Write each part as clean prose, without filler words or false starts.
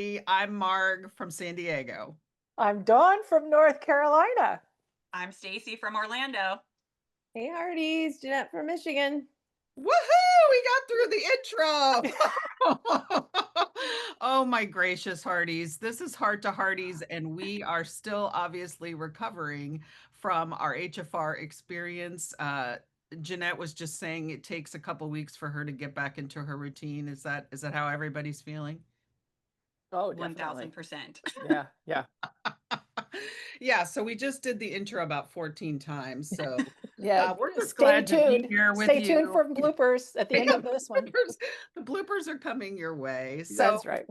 everybody. I'm Marg from San Diego. I'm Dawn from North Carolina. I'm Stacy from Orlando. Hey, Hearties, Janette from Michigan. Woohoo! We got through the intro. Oh my gracious, Hearties. This is Heart to Hearties, and we are still obviously recovering from our HFR experience. Janette was just saying it takes a couple weeks for her to get back into her routine. Is that how everybody's feeling? Oh, definitely. 1000%. Yeah. Yeah, so we just did the intro about 14 times. So Yeah. we're just Stay glad to be tuned. here with Stay you. tuned for bloopers at the end of this one. The bloopers are coming your way. So That's right.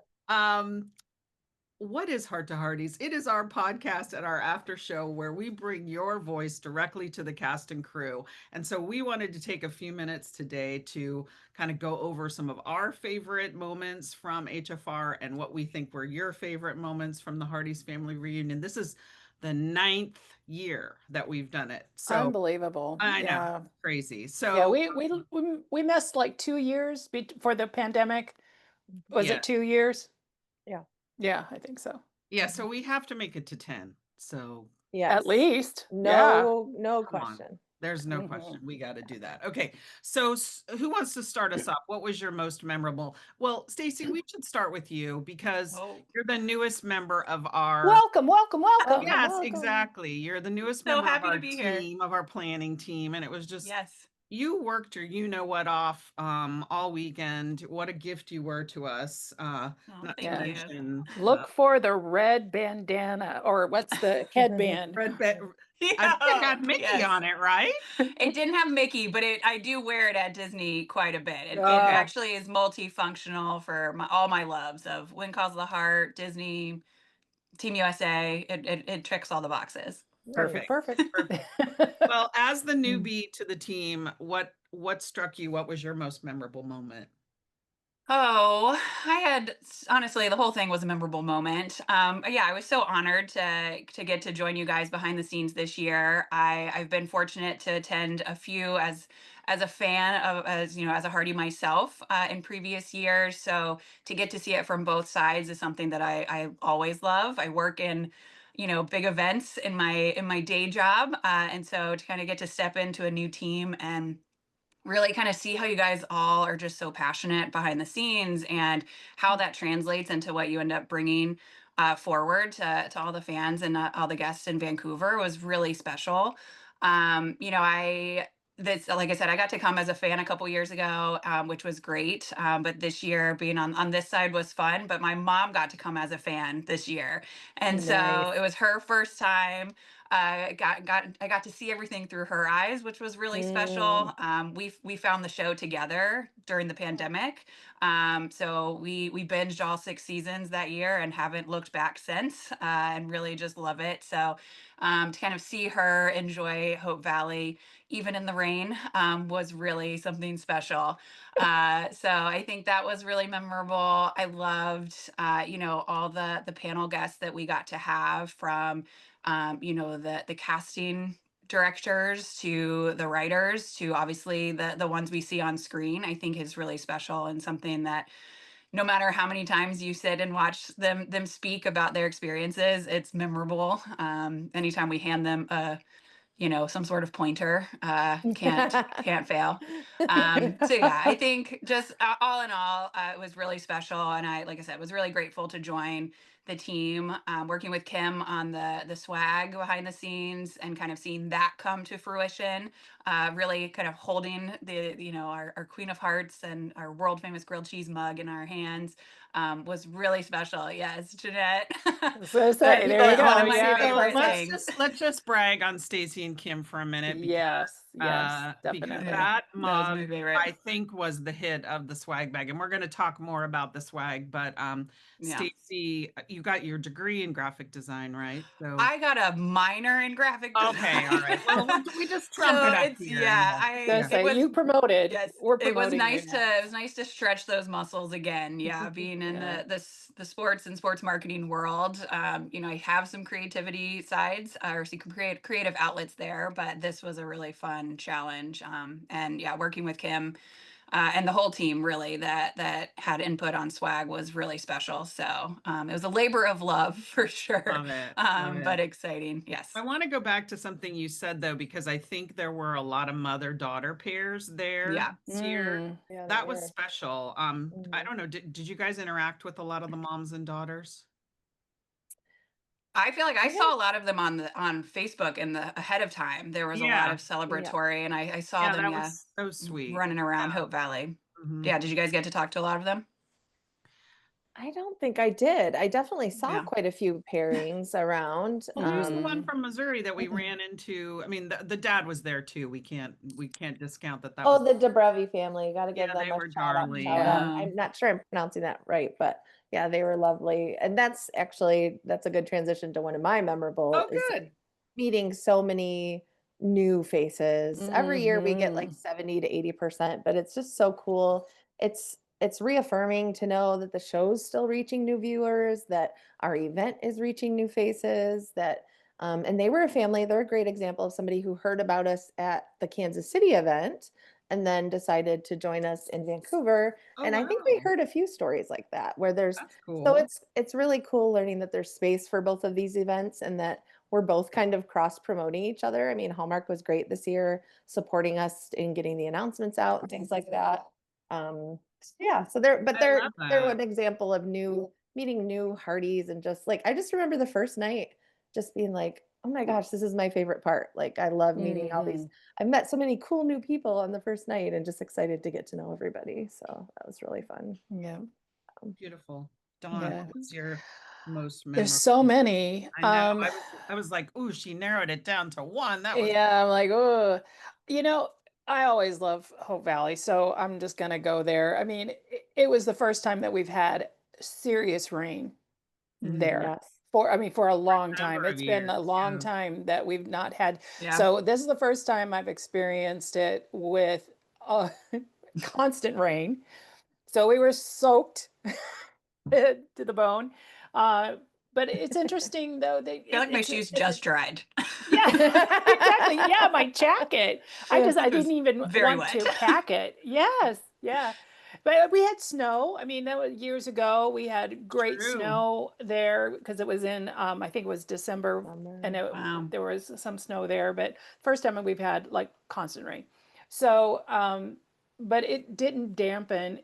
what is Heart to Hearties? It is our podcast and our after show where we bring your voice directly to the cast and crew. And so we wanted to take a few minutes today to kind of go over some of our favorite moments from HFR and what we think were your favorite moments from the Hearties Family Reunion. This is the 9th year that we've done it. So Unbelievable. I Yeah. know, crazy. So Yeah, we missed like 2 years for the pandemic. Was Yeah. it 2 years? Yeah. Yeah, I think so. Yeah, so we have to make it to 10. So Yes. At least. No come on. question. There's no Mhm. question. We got to do that. Okay. So who wants to start us off? What was your most memorable? Well, Stacy, we should start with you because you're the newest member of our Welcome. Yes, Welcome. exactly. You're the newest So member of happy to our be here. team, of our planning team, and it was just Yes. you worked your you know what off all weekend. What a gift you were to us. Not to thank you. mention Look for the red bandana, or what's the headband? Red I think it had Mickey Yes. on it, right? It didn't have Mickey, but I do wear it at Disney quite a bit. It Ah. actually is multifunctional for all my loves of When Calls the Heart, Disney, Team USA. It checks all the boxes. Perfect. Perfect. Well, as the newbie to the team, what struck you? What was your most memorable moment? Oh, honestly, the whole thing was a memorable moment. Yeah, I was so honored to get to join you guys behind the scenes this year. I've been fortunate to attend a few as a fan of as a Hardy myself in previous years. So to get to see it from both sides is something that I always love. I work in big events in my day job, and so to kind of get to step into a new team and really kind of see how you guys all are just so passionate behind the scenes and how that translates into what you end up bringing forward to all the fans and all the guests in Vancouver was really special. Like I said, I got to come as a fan a couple years ago, which was great. But this year being on this side was fun. But my mom got to come as a fan this year, and so Nice. it was her first time. I got to see everything through her eyes, which was really special. We found the show together during the pandemic, so we binged all 6 seasons that year and haven't looked back since, and really just love it. So to kind of see her enjoy Hope Valley even in the rain was really something special. So I think that was really memorable. I loved all the panel guests that we got to have from the casting directors to the writers to obviously the ones we see on screen. I think is really special and something that no matter how many times you sit and watch them speak about their experiences, it's memorable. Anytime we hand them some sort of pointer, can't fail. So yeah, I think just all in all, it was really special, and like I said, was really grateful to join the team, working with Kim on the swag behind the scenes and kind of seeing that come to fruition. Really kind of holding our Queen of Hearts and our world famous grilled cheese mug in our hands was really special. Yes, Janette. So say, there you go. One of my Yeah. favorite let's things. just brag on Stacy and Kim for a minute Yes, because definitely. that That was mug my favorite. I think was the hit of the swag bag, and we're going to talk more about the swag. But Yeah. Stacy, you got your degree in graphic design, right? So I got a minor in graphic design. okay, all right. Well, we just trump it up here. You promoted. Yes, We're it was promoting you nice now. it was nice to stretch those muscles again. Yeah, being in Yeah. the sports and sports marketing world. I have some creativity sides or some creative outlets there, but this was a really fun challenge. And yeah, working with Kim and the whole team really that had input on swag was really special. So it was a labor of love for sure, Love it. Love but it. exciting. Yes. I want to go back to something you said though, because I think there were a lot of mother-daughter pairs there Yeah. this year. Yeah, That they was were. special. I Mhm. don't know. Did you guys interact with a lot of the moms and daughters? I feel like I I saw had a lot of them on Facebook in the ahead of time. There was a lot Yeah. of yeah. celebratory, and I saw Yeah, them, that yeah, was so sweet. running around Yeah. Hope Valley. Mhm. Yeah, did you guys get to talk to a lot of them? I don't think I did. I definitely saw Yeah. quite a few pairings around. Well, who's the one Mm. from Missouri that we ran into? I mean, the dad was there too. We can't discount that that was. Oh, the Debrevi family. Got to Yeah, give them they a were shout out. Shout darling. out. Yeah. I'm not sure I'm pronouncing that right, but yeah, they were lovely. And that's a good transition to one of my memorable Oh, is good. meeting so many new faces. Every year we get like Mhm. 70 to 80%, but it's just so cool. It's reaffirming to know that the show's still reaching new viewers, that our event is reaching new faces, that and they were a family. They're a great example of somebody who heard about us at the Kansas City event and then decided to join us in Vancouver. Oh, And I think we wow. heard a few stories like that where there's That's so cool. it's really cool learning that there's space for both of these events and that we're both kind of cross promoting each other. I mean, Hallmark was great this year, supporting us in getting the announcements out and things like that. Yeah, so I love they're that. an example of new meeting new Hearties and just like I just remember the first night just being like, oh my gosh, this is my favorite part. Like I love meeting all these. Mhm. I've met so many cool new people on the first night and just excited to get to know everybody. So that was really fun. Yeah. Beautiful. Dawn, Yeah. what was your most There's memorable? so many. I know. I was like, "Ooh, she narrowed it down to one." That was Yeah, I'm like, oh, you know, I always love Hope Valley, so I'm just gonna go there. I mean, it was the first time that we've had serious rain there Yes. I mean, for a long time. number of It's been a years. long Yeah. time that we've not had. Yeah. So this is the first time I've experienced it with uh, constant rain. So we were soaked to the bone. Uh, but it's interesting though that I feel like my shoes just dried. yeah, exactly. Yeah, my jacket. I It didn't was even very want wet. to pack it. Yes, yeah. But we had snow. I mean, that was years ago. We had great true. snow there because it was in I think it was December and Summer. Wow. there was some snow there, but first time we've had like constant rain. So, but it didn't dampen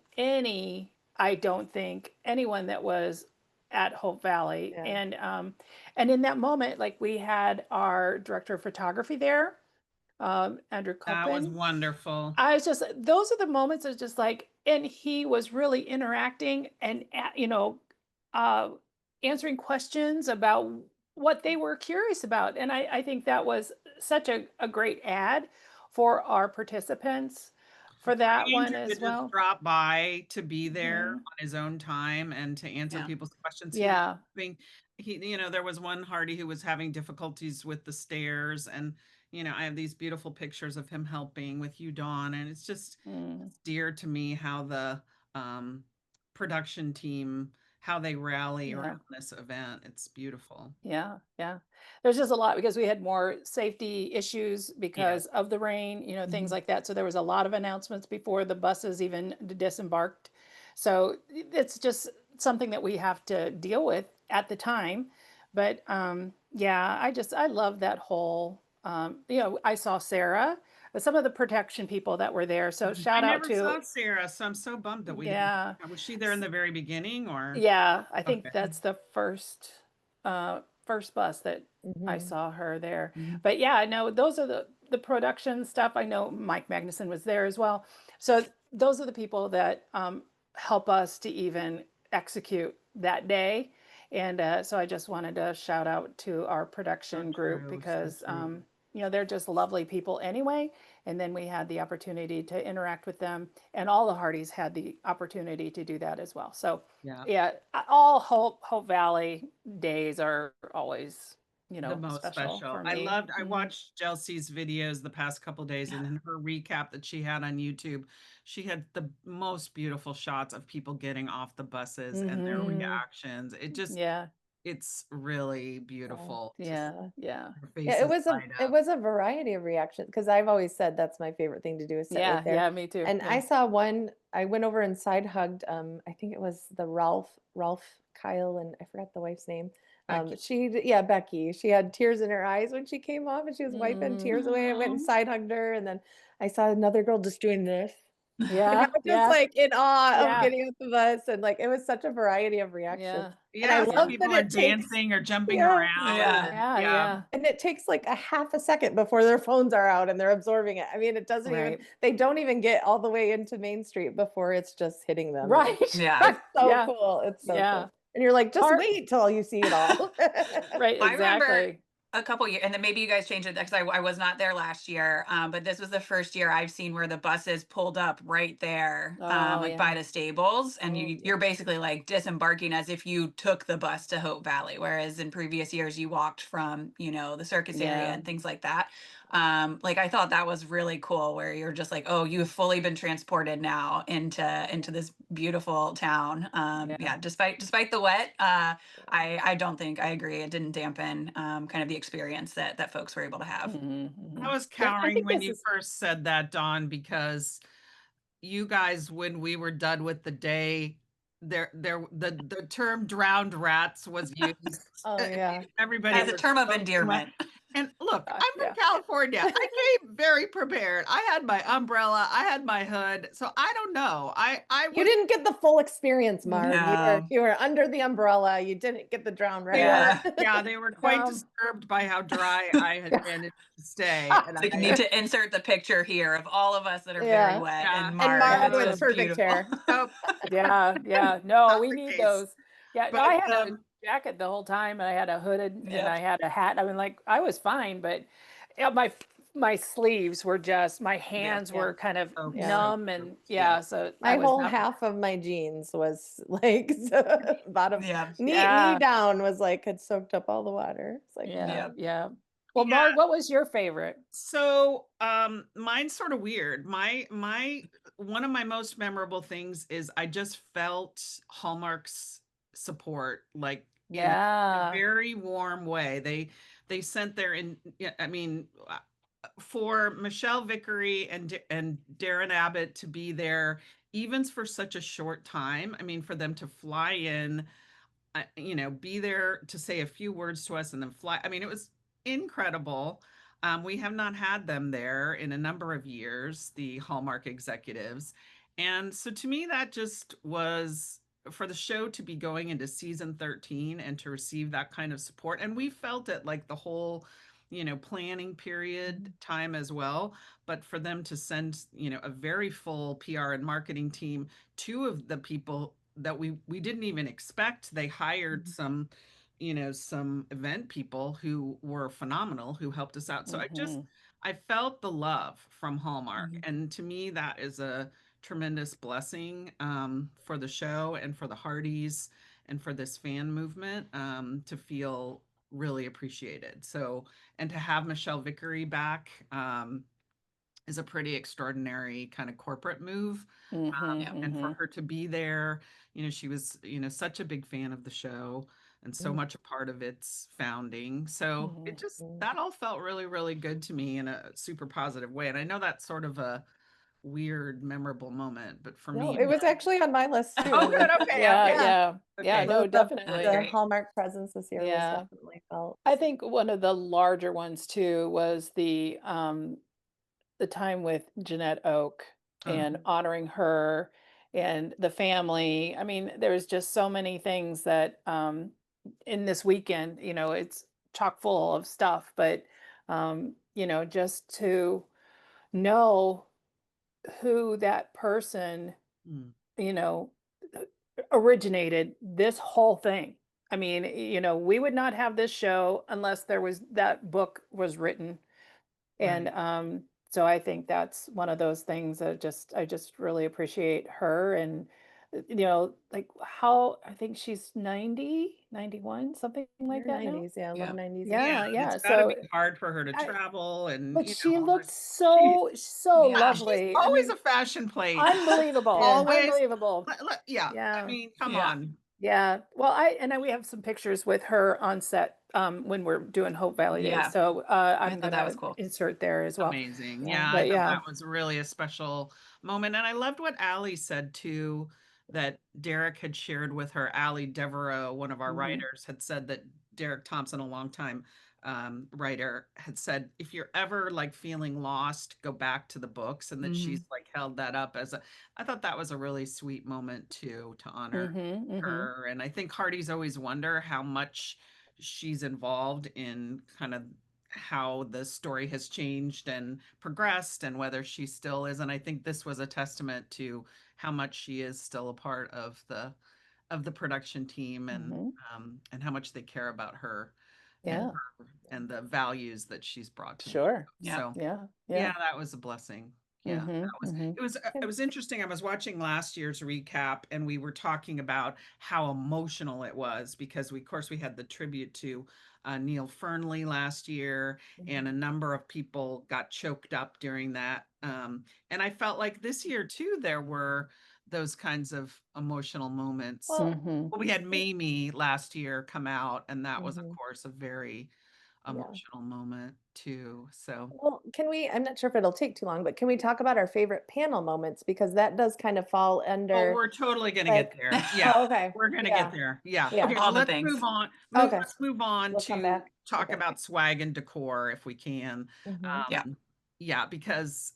I don't think anyone that was at Hope Valley. Yeah. And in that moment, like we had our director of photography there, Andrew That was Copen. wonderful. I was just, those are the moments of just like, and he was really interacting and, uh, answering questions about what they were curious about. And I think that was such a great ad for our participants for that one Andrew to as just well. drop by to be there Mhm. on his own time and to answer Yeah. people's questions. He was Yeah. hoping there was one Hardy who was having difficulties with the stairs, and I have these beautiful pictures of him helping with you, Dawn, and Mm. it's dear to me how the um, production team how they rally Yeah. around this event. It's beautiful. Yeah, yeah. There's just a lot because we had more safety issues Yes. because of the rain, things Mhm. like that. So there was a lot of announcements before the buses even disembarked. So it's just something that we have to deal with at the time. But yeah, I love that whole I saw Sarah, some of the protection people that were there. So I shout out never to saw Sarah, so I'm so bummed that we didn't. yeah. Was she there in the very beginning or? Yeah, I Okay. think that's the first bus that I Mhm. saw her there. Mhm. But yeah, no, those are the production stuff. I know Mike Magnuson was there as well. So those are the people that help us to even execute that day. And so I just wanted to shout out to our So production group true, so because true. they're just lovely people anyway. And then we had the opportunity to interact with them, and all the Hardys had the opportunity to do that as well. So Yeah. yeah, all Hope Valley days are always, The most special special. for me. I watched Chelsea's videos the past couple days, and in her recap that she had on YouTube, she had the most beautiful shots of people getting off the buses and their Mm-hmm. reactions. It just Yeah. it's really beautiful to see Yeah, yeah, their Yeah, faces light it up. was a variety of reactions because I've always said that's my favorite thing to do is sit right yeah, there. yeah, me too. And I Yeah. saw one, I went over and side hugged, I think it was the Ralph Kyle, and I forgot the wife's name. Becky. Yeah, Becky. She had tears in her eyes when she came off and she was wiping Mm, tears away. I went and side hugged her, and then I saw another girl just doing this. And I yeah, was just yeah, like in awe of yeah, getting off the bus, and like it was such a variety of reactions. yeah, And I Yeah, some love yeah, that people are it takes, dancing or jumping yeah. around, Yeah. and yeah, yeah. yeah. And it takes like a half a second before their phones are out and they're absorbing it. I mean, it doesn't even, Right, they don't even get all the way into Main Street before it's just hitting them. And right, Yeah. it's so yeah, cool. It's so yeah. cool. And you're like, just Part wait till you see it all. right, I remember exactly. a couple years, and then maybe you guys changed it because I was not there last year. But this was the first year I've seen where the buses pulled up right there, Oh like yeah. by the stables, and Oh, you're basically like disembarking as if you took the bus to Hope Valley. Whereas in previous years you walked from, the circus area Yeah. and things like that. Like I thought that was really cool, where you're just like, oh, you've fully been transported now into this beautiful town. Yeah. Yeah, despite the wet, I don't think I agree. It didn't dampen kind of the experience that folks were able to have. I was Yeah, I cowering think when this you is first said that, Dawn, because you guys, when we were done with the day, the term drowned rats was used. oh yeah. Everybody As a was term of so smart. endearment. And look, I'm yeah. from California. I came very prepared. I had my umbrella, I had my hood. So I don't know. I You was didn't get the full experience, Marg. No. You were under the umbrella. You didn't get the drown they rat. were Yeah. yeah, they were quite Um, disturbed by how dry I had yeah. managed to stay. And So you I need to insert the picture here of all of us that are very Yeah. wet yeah, and And Marg. Marg Yeah, It's with true. just perfect beautiful. hair. oh, Yeah, yeah. No, not we the need case. those. Yeah, no, I But had a jacket the whole time and I had a hooded and Yep. I had a hat. I mean, like I was fine, but yeah, my sleeves were just my Yep. hands Yeah. were kind of so Yeah. so numb true. and Yeah. yeah, so I My was whole not half of my jeans was like bottom Yep. knee yeah, down was like had soaked up all the water. It's like, yeah, Yep. yeah. Well, Yeah. Mark, what was your favorite? So, mine's sort of weird. My one of my most memorable things is I just felt Hallmark's support, like in a Yeah. very warm way. They sent their in. Yeah, I mean, for Michelle Vickery and Darren Abbott to be there, even for such a short time. I mean, for them to fly in, be there to say a few words to us and then fly. I mean, it was incredible. We have not had them there in a number of years, the Hallmark executives. And so to me, that just was for the show to be going into season 13 and to receive that kind of support. And we felt it like the whole, planning period time as well. But for them to send, a very full PR and marketing team, two of the people that we didn't even expect. They hired some event people who were phenomenal who helped us out. So Hmm. I felt the love from Hallmark, Hmm. and to me that is a tremendous blessing for the show and for the Hearties and for this fan movement to feel really appreciated. So and to have Michelle Vickery back is a pretty extraordinary kind of corporate move. Hmm. Yep. And for Hmm. her to be there, she was, such a big fan of the show and so mm, much a part of its founding. So it just, mm. that all felt really, really good to me in a super positive way. And I know that's sort of a weird, memorable moment, but for No, me, it was actually on my list too. oh, good. Okay. Yeah, Okay. Yeah. yeah, yeah. Okay. No, Really definitely. The great. Hallmark presence this year was Yeah. definitely felt. I think one of the larger ones too was the time with Janette Oak Oh, and honoring her and the family. I mean, there was just so many things that in this weekend, it's chock full of stuff, but just to know who that person, mm, you know, originated this whole thing. I mean, we would not have this show unless there was that book was written. And right. so I think that's one of those things that I just really appreciate her and like how I think she's 90, 91, something like Her that now. 90s, yeah, low Yep. 90s, yeah. Yeah. Yeah, And it's yeah. got to be So hard for her to I travel and, but she all the, looked she, so Yeah. she's lovely. I always mean, a fashion plate. unbelievable. Yeah. Always. Unbelievable. Yeah. I Yeah. mean, come Yeah. on. Yeah. Well, we have some pictures with her on set when we're doing Hope Valley Days. Yeah. So I I'm thought that gonna was cool. insert there as well. Amazing. Yeah. Yeah, I But thought yeah. that was really a special moment. And I loved what Allie said too, that Derek had shared with her. Allie Devereaux, one of our Mhm. writers, had said that Derek Thompson, a longtime writer, had said, if you're ever like feeling lost, go back to the books, and that she's like held that up as a, I thought that was a really sweet moment too, to honor Mhm. Mhm. her. And I think Hearties always wonder how much she's involved in kind of how the story has changed and progressed and whether she still is. And I think this was a testament to how much she is still a part of the production team, Mhm. and how much they care about her and Yeah. and the values that she's brought to the Sure. show. Yeah. So Yeah. yeah, Yeah. that was a blessing. Yeah, Mhm. Mhm. it was interesting. I was watching last year's recap and we were talking about how emotional it was because of course we had the tribute to Neil Fernley last year, and a Mhm. number of people got choked up during that. And I felt like this year too, there were those kinds of emotional moments. Well, Mhm. Well, we had Mamie last year come out, and that was, of mhm. course, a very Yeah. emotional moment too. So Well, I'm not sure if it'll take too long, but can we talk about our favorite panel moments? Because that does kind of fall oh, under we're totally gonna get like, there. Yeah, oh, okay. we're gonna get Yeah. there. Yeah. Yeah. Okay, so All the let's things. move on. Okay. Let's move on We'll come to back. talk Okay. about swag and decor if we can. Hmm. Yeah. Yeah, because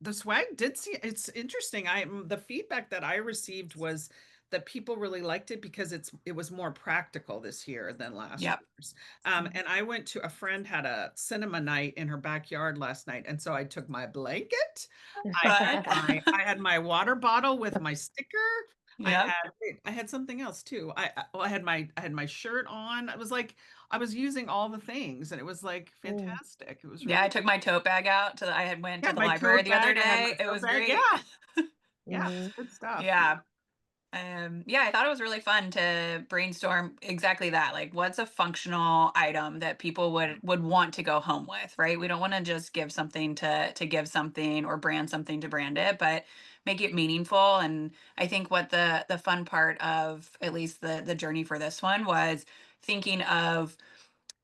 the swag did see, it's interesting. The feedback that I received was that people really liked it because it was more practical this year than last Yep. year's. And I went to a friend had a cinema night in her backyard last night, and so I took my blanket. Fun. I had my water bottle with my sticker. Yep. I had something else too. I had my shirt on. I was like, I was using all the things, and it was like Mm. fantastic. It was Yeah, I really, took my tote bag out I had went yeah, to the my library tote the other bag. I had my day. It tote was bag. great. Yeah. Yeah, Mhm. good stuff. Yeah. Yeah, I thought it was really fun to brainstorm exactly that. Like, what's a functional item that people would want to go home with, right? We don't want to just give something to give something or brand something to brand it, but make it meaningful. And I think what the fun part of at least the journey for this one was thinking of,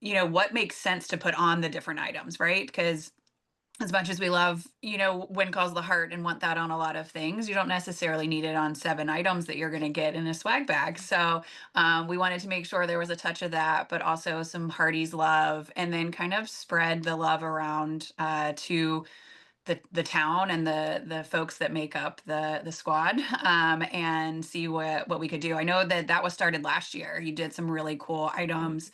what makes sense to put on the different items, right? Because as much as we love, When Calls the Heart and want that on a lot of things, you don't necessarily need it on 7 items that you're going to get in a swag bag. So we wanted to make sure there was a touch of that, but also some Hearties love, and then kind of spread the love around to the town and the folks that make up the squad, and see what we could do. I know that was started last year. You did some really cool items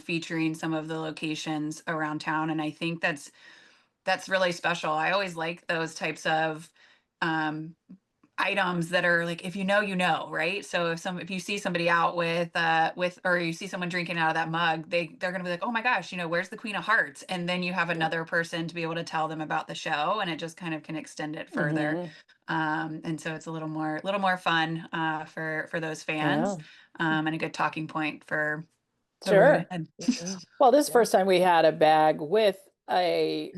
featuring some of the locations around town, and I think that's really special. I always like those types of um, items that are like, if you know, right? So if you see somebody out or you see someone drinking out of that mug, they're gonna be like, oh my gosh, where's the Queen of Hearts? And then you have Yeah. another person to be able to tell them about the show, and it just kind of can extend it further. Mhm. And so it's a little more fun for those fans, Yeah. and a good talking point for the road Sure. ahead. Mhm. Well, this Yeah. first time we had a bag with a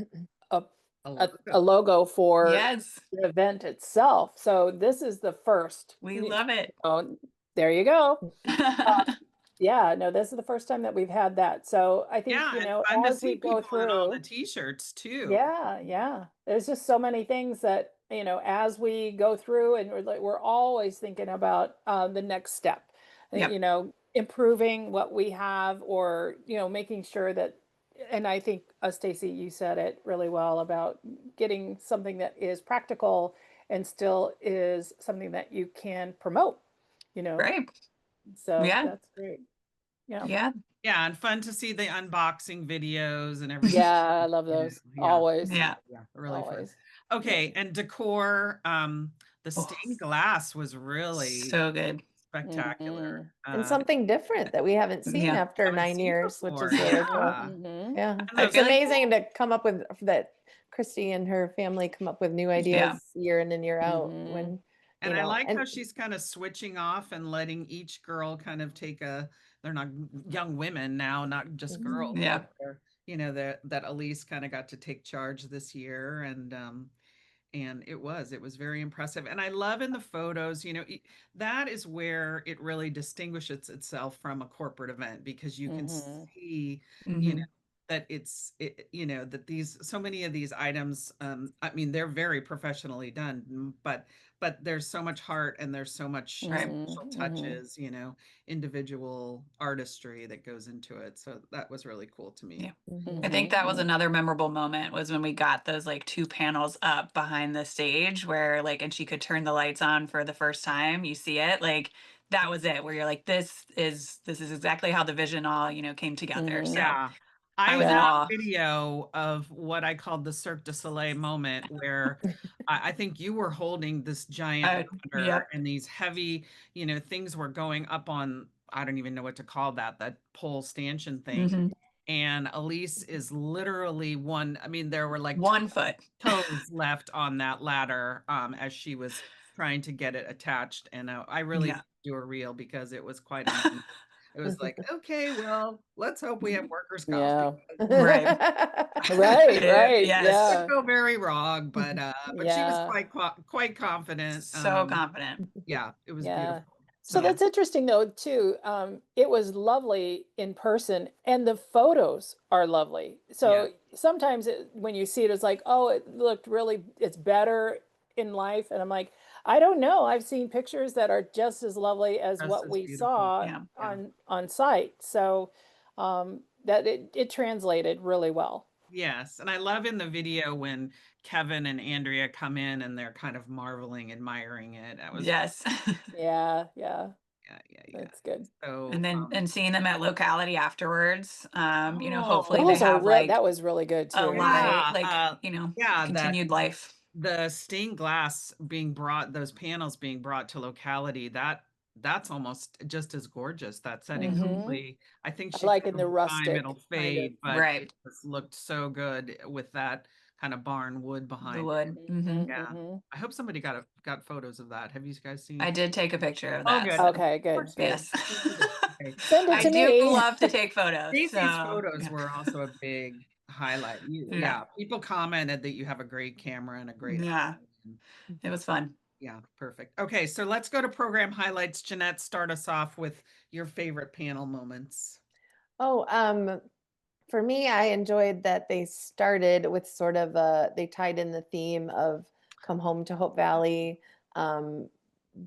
A a logo. logo for Yes, the event itself. So this is the first. we love it. Oh, there you go. Yeah, no, this is the first time that we've had that. So I think, Yeah, it's fun to as we see go people in all the through, t-shirts too. yeah, yeah. There's just so many things that, as we go through, and we're always thinking about the next step, Yep. improving what we have, or, making sure that, and I think, Stacy, you said it really well about getting something that is practical and still is something that you can promote, you know. Right. So Yeah. that's great. Yeah. Yeah. Yeah, and fun to see the unboxing videos and everything. Yeah, I love those. Yeah. Always. Yeah. Yeah, really fun. Always. Yep. Okay, and decor, the Oh, stained glass was really so good. spectacular. Mhm. And something different that we haven't seen Yeah. after Haven't 9 seen years, which before. is really cool. Yeah. Mhm. Yeah. And I It's those, feel like, amazing to come up with that. Christy and her family come up with new yeah. ideas year in and year out Mhm. when, and I like and how she's kind of switching off and letting each girl kind of take they're not young women now, not just Mhm. girls, Yeah. but they're, that Elise kind of got to take charge this year. And And it was very impressive. And I love in the photos, that is where it really distinguishes itself from a corporate event, because you can see, you know, Mhm. that that so many of these items, I mean, they're very professionally done, but there's so much heart and there's so much Right. special touches, individual artistry that goes into it. So that was really cool to me. Yeah. I think that was Mhm. another memorable moment, was when we got those like two panels up behind the stage where like, and she could turn the lights on for the first time. You see it, like that was it, where you're like, this is exactly how the vision all, came together. Mhm. So Yeah. I I was in have Yeah. awe. video of what I called the Cirque du Soleil moment, where I think you were holding this giant ladder Yep. and these heavy, things were going up on, I don't even know what to call that pole stanchion thing. Hmm. And Elise is literally I mean, there were like 1 foot. toes left on that ladder, as she was trying to get it attached. And I really Yeah. did do a reel because it was quite a moment. It was like, okay, well, let's hope we have workers' comp, Yeah. because Right. Right, right. Yes. could Yeah. go very wrong. But she was Yeah. quite confident. So confident. Yeah, it was Yeah. beautiful. So So Yeah. that's interesting though too. It was lovely in person, and the photos are lovely. yeah, So sometimes when you see it, it's like, oh, it looked really, it's better in life, and I'm like, I don't know. I've seen pictures that are just as lovely as just what as we beautiful. saw Yeah. Yeah. on site. So that it translated really well. Yes, and I love in the video when Kevin and Andrea come in and they're kind of marveling, admiring it. That was Yes. Yeah, yeah, yeah. that's good. So And then and seeing them at locality afterwards, hopefully they Those are have real. like That was really good a too. Yeah. light, yeah, like, that continued life. the stained glass being brought, those panels being brought to locality, that's almost just as gorgeous. That setting Hmm. hopefully, I think I she like said in the over time rustic it'll kind of. fade, but Right. it just looked so good with that kind of barn wood The behind it. wood. Hmm. Yeah. Hmm. I hope somebody got photos of that. Have you guys I seen? did take a picture of Oh, that. good. So Of Okay, good, course you good. yes. of course you did. Okay. Send it I to do me. love to take photos. Stacey's So photos yeah. were also a big highlight. Yeah. Yeah, people commented that you have a great camera and a great Yeah. eye. It was fun. Yeah, perfect. Okay, so let's go to program highlights. Janette, start us off with your favorite panel moments. Oh, for me, I enjoyed that they started with sort of they tied in the theme of Come Home to Hope Valley. Um,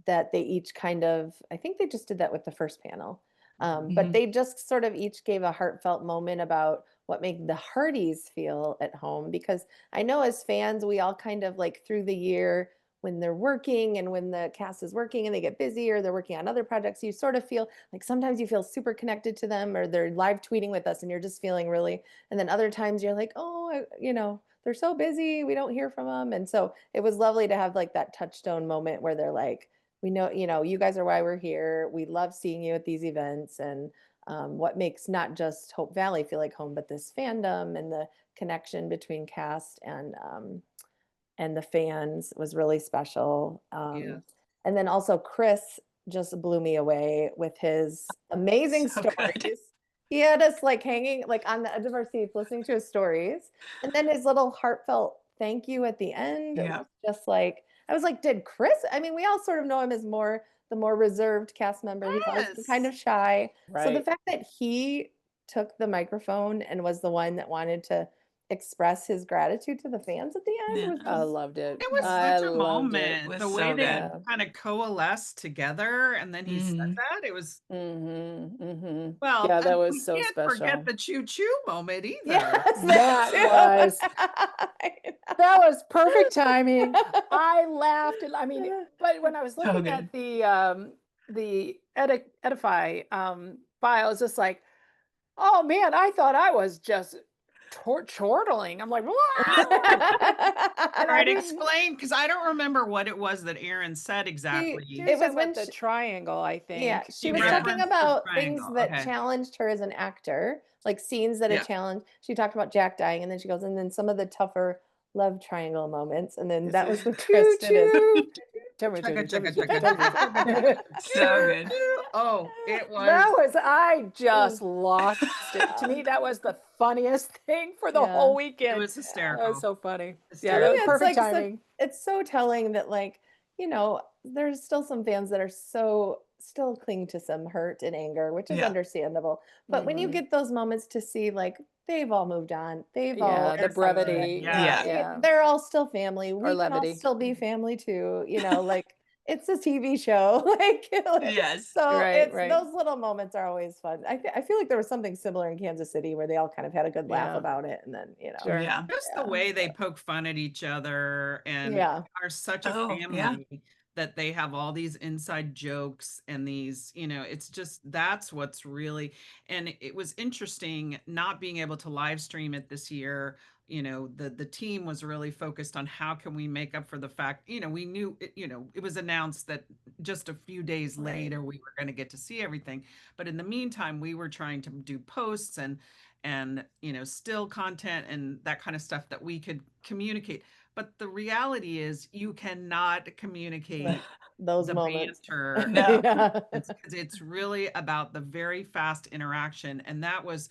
that they each kind of, I think they just did that with the first panel. But Hmm. they just sort of each gave a heartfelt moment about what made the Hearties feel at home. Because I know as fans, we all kind of like through the year, when they're working and when the cast is working and they get busy or they're working on other projects, you sort of feel like sometimes you feel super connected to them, or they're live tweeting with us and you're just feeling really, and then other times you're like, oh, they're so busy, we don't hear from them. And so it was lovely to have like that touchstone moment where they're like, we know, you guys are why we're here. We love seeing you at these events. And what makes not just Hope Valley feel like home, but this fandom and the connection between cast and the fans was really special. Yeah. And then also Chris just blew me away with his amazing So good. stories. He had us like hanging like on the edge of our seats listening to his stories. And then his little heartfelt thank you at the end Yeah. was just like, I was like, did Chris? I mean, we all sort of know him as the more reserved cast member. He's always been kind Yes. of shy. So the Right. fact that he took the microphone and was the one that wanted to express his gratitude to the fans at the end Yeah. was I just loved it. It was Yeah. I such a loved it. It moment, was the way so they good. Yeah. kind of coalesced together, and then he said Hmm. that. It was, Mm-hmm. Mm-hmm. well, Yeah, that and was we so can't forget special. the choo-choo moment either. yes, that That was too. that was perfect timing. I laughed, and I mean, but when I was So looking good. at the Edify file, I was just like, oh man, I thought I was just chortling. I'm like, what? All And I right, didn't. explain, because I don't remember what it was that Aaron said She exactly. was It was talking when about the triangle, I yeah, think. she He was Yeah. talking referenced the about things triangle. that Okay. challenged her as an actor, like scenes that had Yeah. challenged. She talked about Jack dying, and then she goes, and then some of the tougher love triangle moments, and then that was when Chris Choo did his choo. Chugga, chugga, chugga, chugga, chugga, chugga, That So good. Oh, it was. was, I just Mm. lost it. To me, that was the funniest thing for the whole It weekend. was That was hysterical. so funny. Yeah, To that me, was Hysterical. it's perfect like timing. it's so telling that, like, there's still some fans that are still cling to some hurt and anger, which is Yeah. understandable. But when you Mhm. get those moments to see, like, they've all moved on, they've all Yeah, the They're good. brevity. Yeah. Yeah. they're all still family. We can all levity. still be family too, like it's a TV show. Like, Yes. so Right, right. those little moments are always fun. I feel like there was something similar in Kansas City where they all kind of had a good laugh Yeah. about it, and then Sure. Yeah. Just the yeah, way they poke fun at each other and yeah, are such a Oh, yeah. family that they have all these inside jokes and these, it's just that's what's really, and it was interesting not being able to live stream it this year. The team was really focused on how can we make up for the fact, we knew it, it was announced that just a few days Right. later we were going to get to see everything. But in the meantime, we were trying to do posts and still content and that kind of stuff that we could communicate. But the reality is you cannot communicate those the moments. banter. No. Yeah. It's really about the very fast interaction, and that was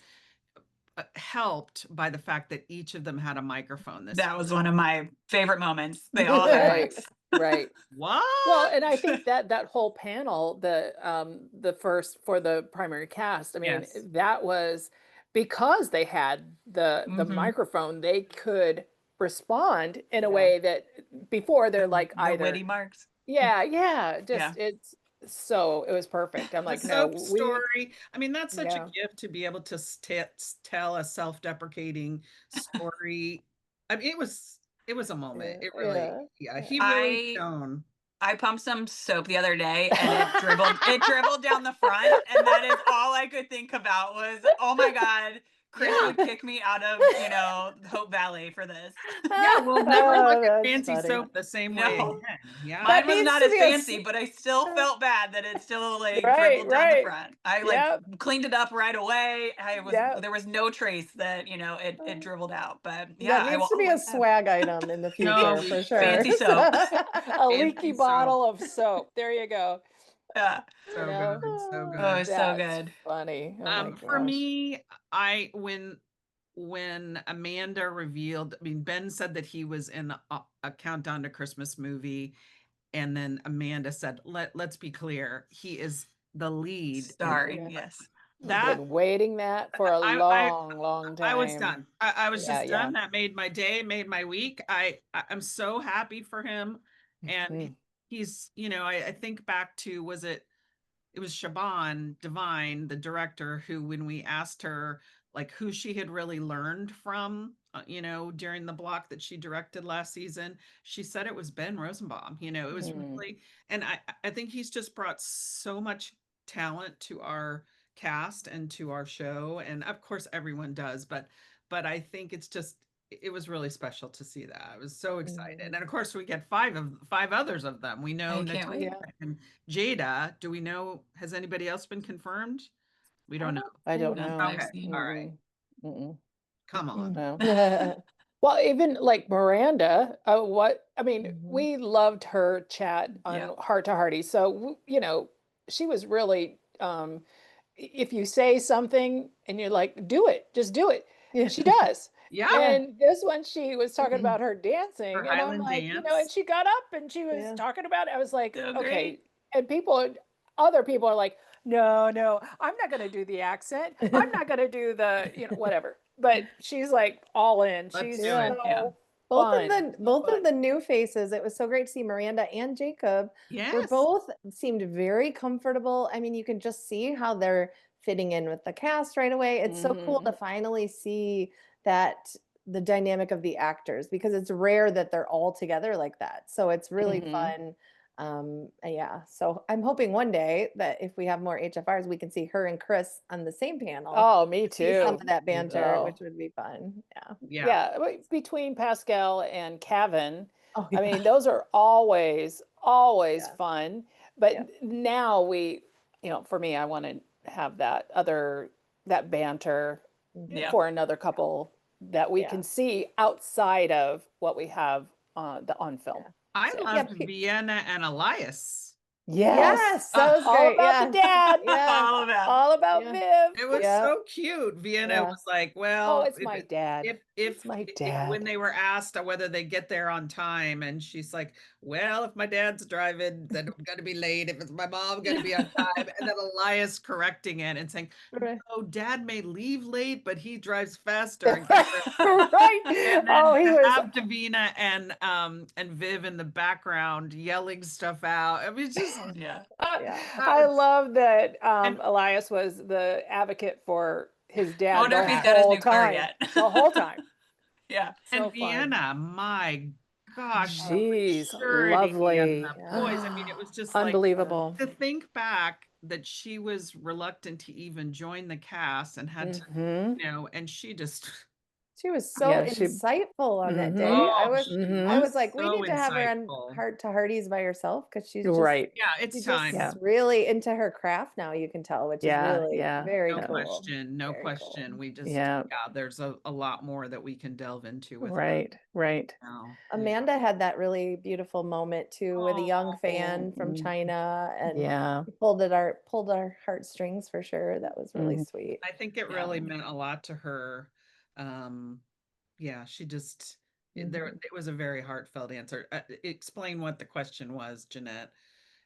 helped by the fact that each of them had a microphone this That year. was one of my favorite moments. They all had Right, mics. right. What? Well, and I think that whole panel, the first for the primary cast, I mean, Yes. that was because they had the Mhm. microphone, they could respond in a Yeah. way that before they're like The either witty marks. yeah, Yeah. just it's so it was perfect. I'm The like, no, soap story. I mean, that's such a yeah. gift to be able to tell a self-deprecating story. I mean, it was a moment. Yeah. It really, Yeah. yeah, Yeah. he really I shone. I pumped some soap the other day and it dribbled down the front, and that is all I could think about was, oh my God, Chris Yeah. would kick me out of, Hope Valley for this. Yeah, we'll never look Oh, at that's fancy funny. soap the same way No. again. Yeah. Mine That was needs not to as be fancy, but I still felt bad that it still like Right, dribbled down the right. front. I Yep. cleaned it up right away. Yep. There was no trace that, it dribbled out. But yeah, That I needs will to be a always have swag item in the No, future we for should. sure. fancy soap. A leaky Fancy soap. bottle of soap. There you go. Yeah. You So know, good, so Oh, good. it's so that's good. funny. Oh my For gosh. me, when Amanda revealed, I mean, Ben said that he was in a Countdown to Christmas movie, and then Amanda said, let's be clear, he is the lead. Sorry. Yeah. Yes. I've That been waiting that for a I long I was time. done. I was Yeah, just yeah. done. That made my day, made my week. I'm so happy for him. And Mhm. he's, I think back to, it was Shaban Devine, the director, who, when we asked her like who she had really learned from, during the block that she directed last season, she said it was Ben Rosenbaum. It was Mm. really, and I think he's just brought so much talent to our cast and to our show, and of course everyone does, but I think it was really special to see that. I was so excited. And of course we get five others of them. We know I can't wait. Natalia and Jada. Do we know, has anybody else been confirmed? We don't know. I don't None know. that I've Okay, seen. all right. Mm-mm. Come on. No. Mhm. Well, even like Miranda, I mean, Mhm. we loved her chat on Yeah. Heart to Hearty. So, she was really, if you say something and you're like, do it, just do it. Yeah. She does. Yeah, And this one, she was talking about her dancing, and I'm Highland like, dance. and she got up and she was Yeah. talking about it. I was like, So okay. great. And other people are like, no, I'm not going to do the accent. I'm not going to do the, whatever. But she's like all in. Let's She's do Yeah. it. Yeah. so Both of fun. both Fun. of the new faces, it was so great to see Miranda and Jacob were Yes. both seemed very comfortable. I mean, you can just see how they're fitting in with the cast right away. It's so cool to finally see that the dynamic of the actors, because it's rare that they're all together like that. So it's really Mhm. fun. Yeah. So I'm hoping one day that if we have more HFRs, we can see her and Chris on the same panel. Oh, me See some too. of that banter, Oh. which would be fun. Yeah. Yeah. Yeah, between Pascal and Kevin, Oh, I yeah. mean, those are always Yeah. fun. But Yeah. now for me, I want to have that banter Mhm. Yeah. for another couple that we Yeah. can see outside of what we have on film. I So, yeah, loved Vienna and Elias. yes, that was All great. about the dad. Yeah. All of that. All about Yeah. Viv. It was Yeah. so cute. Vienna Yeah. was like, Oh, well, it's my dad. It's my when dad. they were asked whether they get there on time, and she's like, well, if my dad's driving, then I'm gonna be late. If it's my mom, gonna be on time. And then Elias correcting it and saying, Right. no, dad may leave late, but he drives faster and gets there. Right. And then Oh, he to was. have Davina and Viv in the background yelling stuff out. I mean, it's just Yeah. Yeah. I love that and Elias was the advocate for his I dad wonder the if he's got his whole new car time. yet. The whole time. Yeah. and So fun. Vienna, my gosh, the She's maturity and lovely. the poise. I mean, it was just like Unbelievable. to think back that she was reluctant to even join the cast and had to, Mhm. and she just, She was so Yeah, she. insightful on that day. Mhm. I oh, was she I Mhm. was was like, we so need to have her on insightful. Heart to Hearties by herself because Right. Yeah, it's she's time. Yeah. just really into her craft now, you can tell, which is Yeah. really Yeah. very No Yeah. cool. question, no Very cool. question. We just, Yeah. there's a lot more that we can delve into with her Right. Right. now. Amanda had that really beautiful moment too with a young Oh, fan from Mm. China, and Yeah. pulled our heartstrings for sure. That was really Mhm. sweet. I think it Yeah. really meant a lot to her. Um, yeah, she just there. Mhm. It was a very heartfelt answer. Explain what the question was, Jeanette.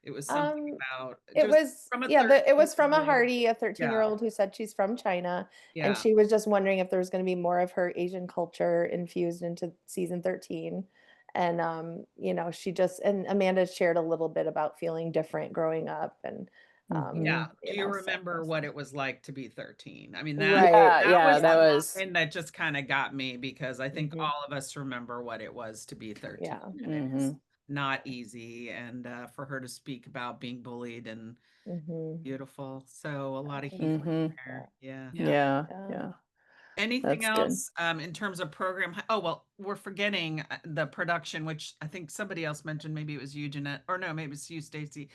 It was something about It just was from a it was from a 13-year-old. Hardy, a Yeah, 13-year-old who said she's from China, and yeah, she was just wondering if there was going to be more of her Asian culture infused into season 13. And and Amanda shared a little bit about feeling different growing up, and yeah. Mhm. Do you so remember what it was like to be 13? I mean, right. that Yeah. was That the was. line that just kind of got me because I think Hmm. all of us remember what it was to be 13, Yeah. and it's Mhm. not easy. And for her to speak about being bullied and Hmm. beautiful. So a lot of healing Mhm. Yeah. there. Yeah. Yeah. Yeah. Yeah. Yeah. Anything That's good. else in terms of program? Oh, well, we're forgetting the production, which I think somebody else mentioned. Maybe it was you, Jeanette, or no, maybe it's you, Stacy.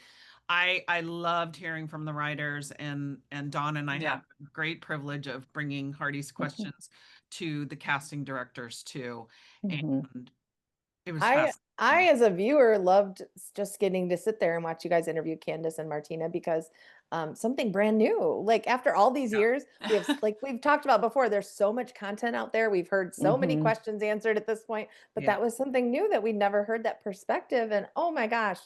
I loved hearing from the writers, and Dawn and I Yeah. had the great privilege of bringing Hardy's questions to the casting directors too, Mhm. and it was I fascinating. as a viewer loved just getting to sit there and watch you guys interview Candace and Martina, because something brand new. Like after all these Yeah. years, like we've talked about before, there's so much content out there. We've heard so many Mhm. questions answered at this point, but Yeah. that was something new that we'd never heard, that perspective. And oh my gosh,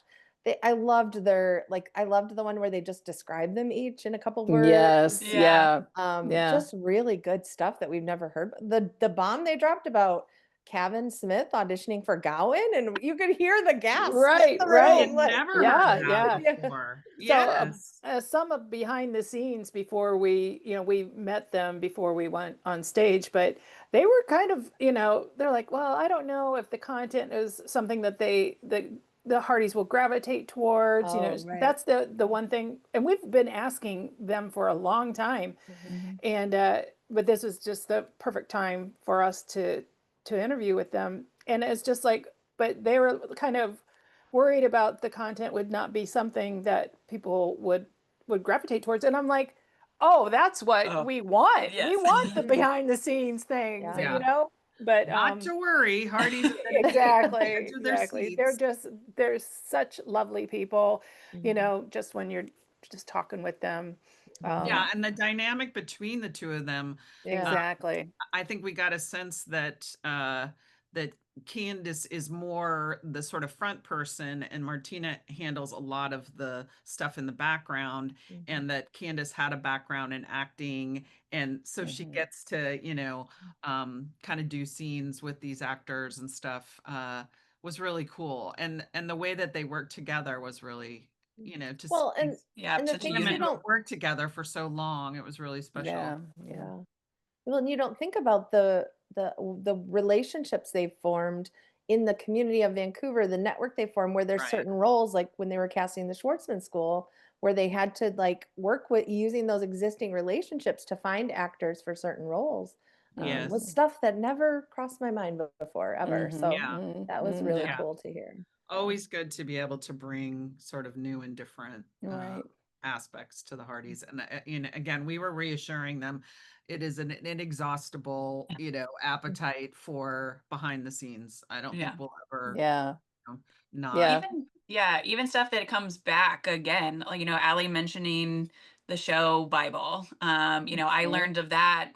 I loved the one where they just described them each in a couple words. Yes. Yeah. Yeah. Yeah. Just really good stuff that we've never heard. The bomb they dropped about Kevin Smith auditioning for Gowan, and you could hear the gasp in Right. the I Right. had room. Like, never heard Yeah. that Yeah. yeah. before. So Yes. some of behind the scenes before we met them before we went on stage, but they were kind of, they're like, well, I don't know if the content is something that the Hardys will gravitate towards. Oh, right. That's the one thing, and we've been asking them for a long time, Mhm. and but this was just the perfect time for us to interview with them, and it's just like, but they were kind of worried about the content would not be something that people would gravitate towards, and I'm like, oh, that's what Oh, we want. We yes. want the Mhm. behind the scenes things, Yeah. Yeah. but Not to worry. Hardy's are going to get to the exactly, edge of their exactly, seats. they're such lovely people, Mhm. just when you're just talking with them. Mhm. Yeah, and the dynamic between the two of them, Yeah. Exactly. I think we got a sense that Candace is more the sort of front person and Martina handles a lot of the stuff in the background, Mhm. and that Candace had a background in acting, and so she Mhm. gets to, kind of do scenes with these actors and stuff, was really cool. And the way that they worked together was really, to see Well, and these Yeah. the Such a things women you unit. who have don't worked together for so long, it was really special. Yeah, yeah. Yeah. Well, and you don't think about the relationships they've formed in the community of Vancouver, the network they formed, where there's Right. certain roles, like when they were casting the Schwartzman School, where they had to like work with using those existing relationships to find actors for certain roles, was Mhm. Yes. stuff that never crossed my mind before ever. So Yeah. that was really Yeah. cool to hear. Yeah. Always good to be able to bring sort of new and different Right. aspects to the Hardys. And again, we were reassuring them it is an inexhaustible, appetite for behind the scenes. I don't think Yeah. we'll ever Yeah. Not Yeah. Even stuff that comes back again, like, Allie mentioning the show Bible. I Mhm. learned of that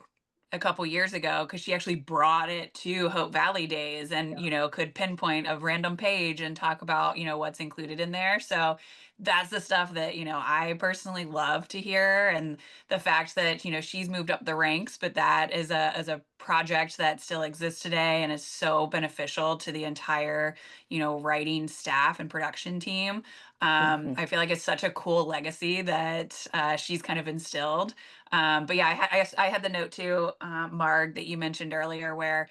a couple years ago because she actually brought it to Hope Valley Days and, could pinpoint a random page and talk about, what's included in there. So that's the stuff that, I personally love to hear. And the fact that, she's moved up the ranks, but that is a project that still exists today and is so beneficial to the entire, writing staff and production team. Mhm. I feel like it's such a cool legacy that she's kind of instilled. But yeah, I had the note too, Marg, that you mentioned earlier, where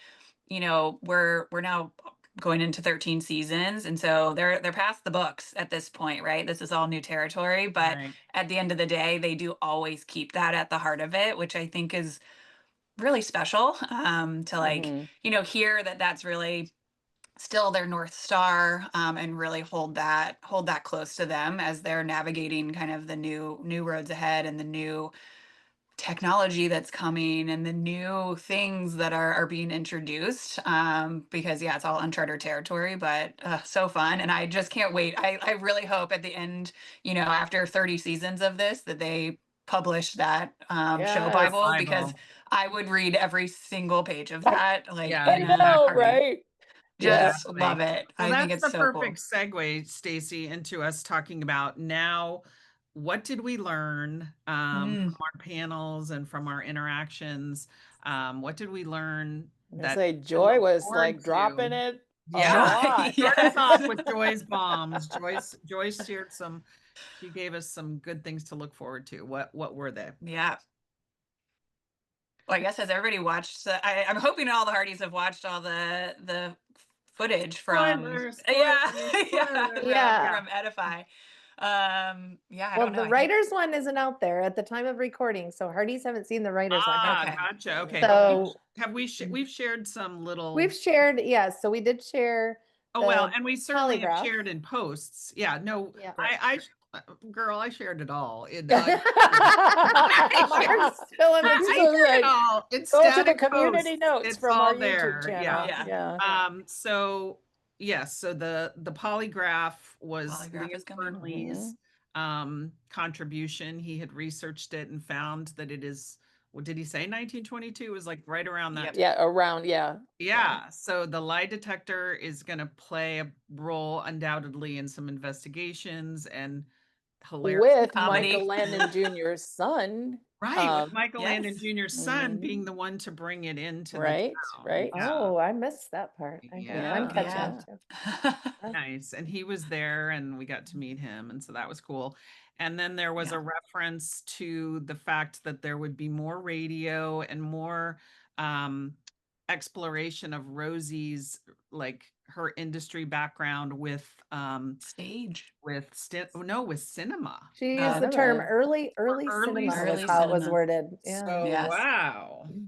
we're now going into 13 seasons, and so they're past the books at this point, right? This is all new territory, but right. at the end of the day, they do always keep that at the heart of it, which I think is really special. To like Mhm. hear that that's really still their North Star, and really hold that close to them as they're navigating kind of the new roads ahead and the new technology that's coming and the new things that are being introduced, because yeah, it's all uncharted territory, but so fun. And I just can't wait. I really hope at the end, after 30 seasons of this, that they publish that show Yes. Bible, because Bible. I would read every single page of that, like Yeah, I in a know, heartbeat. right? Yeah. Just love exactly. it. Well, I think that's it's the so cool. perfect segue, Stacy, into us talking about now what did we learn Mm. from our panels and from our interactions? What did we learn I that say to Joy look was forward like dropping to? it a Yeah. Joy, lot. Start us off yes. with Joy's bombs. Joyce shared some, she gave us some good things to look forward to. What were they? Yeah. Well, I guess has everybody watched? I'm hoping all the Hardys have watched all the footage from. Spoiler, Yeah, spoiler, yeah, spoiler. from Yeah. from Edify. Yeah, I Well, don't know. the I think writers one isn't out there at the time of recording, so Hardee's haven't seen the writers one yet. okay. Gotcha. Okay, but So we've shared some we've little. shared, yes. So we did share Oh well, the and we certainly have polygraph. shared in posts. Yeah, no, Yeah. girl, I shared it all. Mark's spilling the I It's tea. so shared it like, all. It's go to the static community posts. notes It's from our all YouTube there. Yeah. channel. Yeah, Yeah. So yes, so the polygraph was polygraph is Liam coming. Burnley's Mhm. contribution. He had researched it and found that it is, what did he say? 1922? It was like right around that Yep. time. Yeah, around, yeah. Yeah, so the lie detector is going to play a role undoubtedly in some investigations and hilarious With Comedy. Michael Landon Jr.'s son. right, with Um, Michael Yes. Landon Jr.'s son being mhm. the one to bring it into the Right, town. right. Yeah. Oh, I missed that part. I'm Yeah. catching Yeah. up too. Nice. And he was there and we got to meet him. And so that was cool. And then there was Yeah. a reference to the fact that there would be more radio and more um, exploration of Rosie's, like her industry background Stage. with cinema. She used Oh, the term Cinema. early Early cinema was early how it was cinema. worded. Yeah. So Yes. wow, Yep.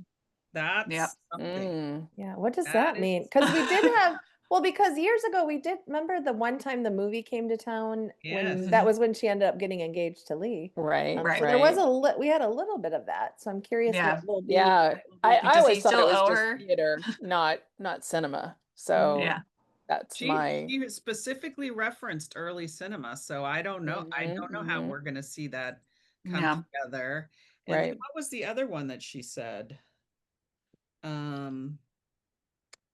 that's something. Mm. Yeah. What does That that is mean? Because we did have, well, because years ago we did remember the one time the movie came to town when yes. that was when she ended up getting engaged to Lee. Right, Right. So there was right. we had a little bit of that. So I'm curious Yeah. what will be. Yeah. what will be- I Does he always thought it still was owe just her? theater, not cinema. Mhm. So Yeah. that's my She specifically referenced early cinema, so I don't know. I don't know how mhm. we're gonna see that come Yeah. together. And then Right. what was the other one that she said? Um,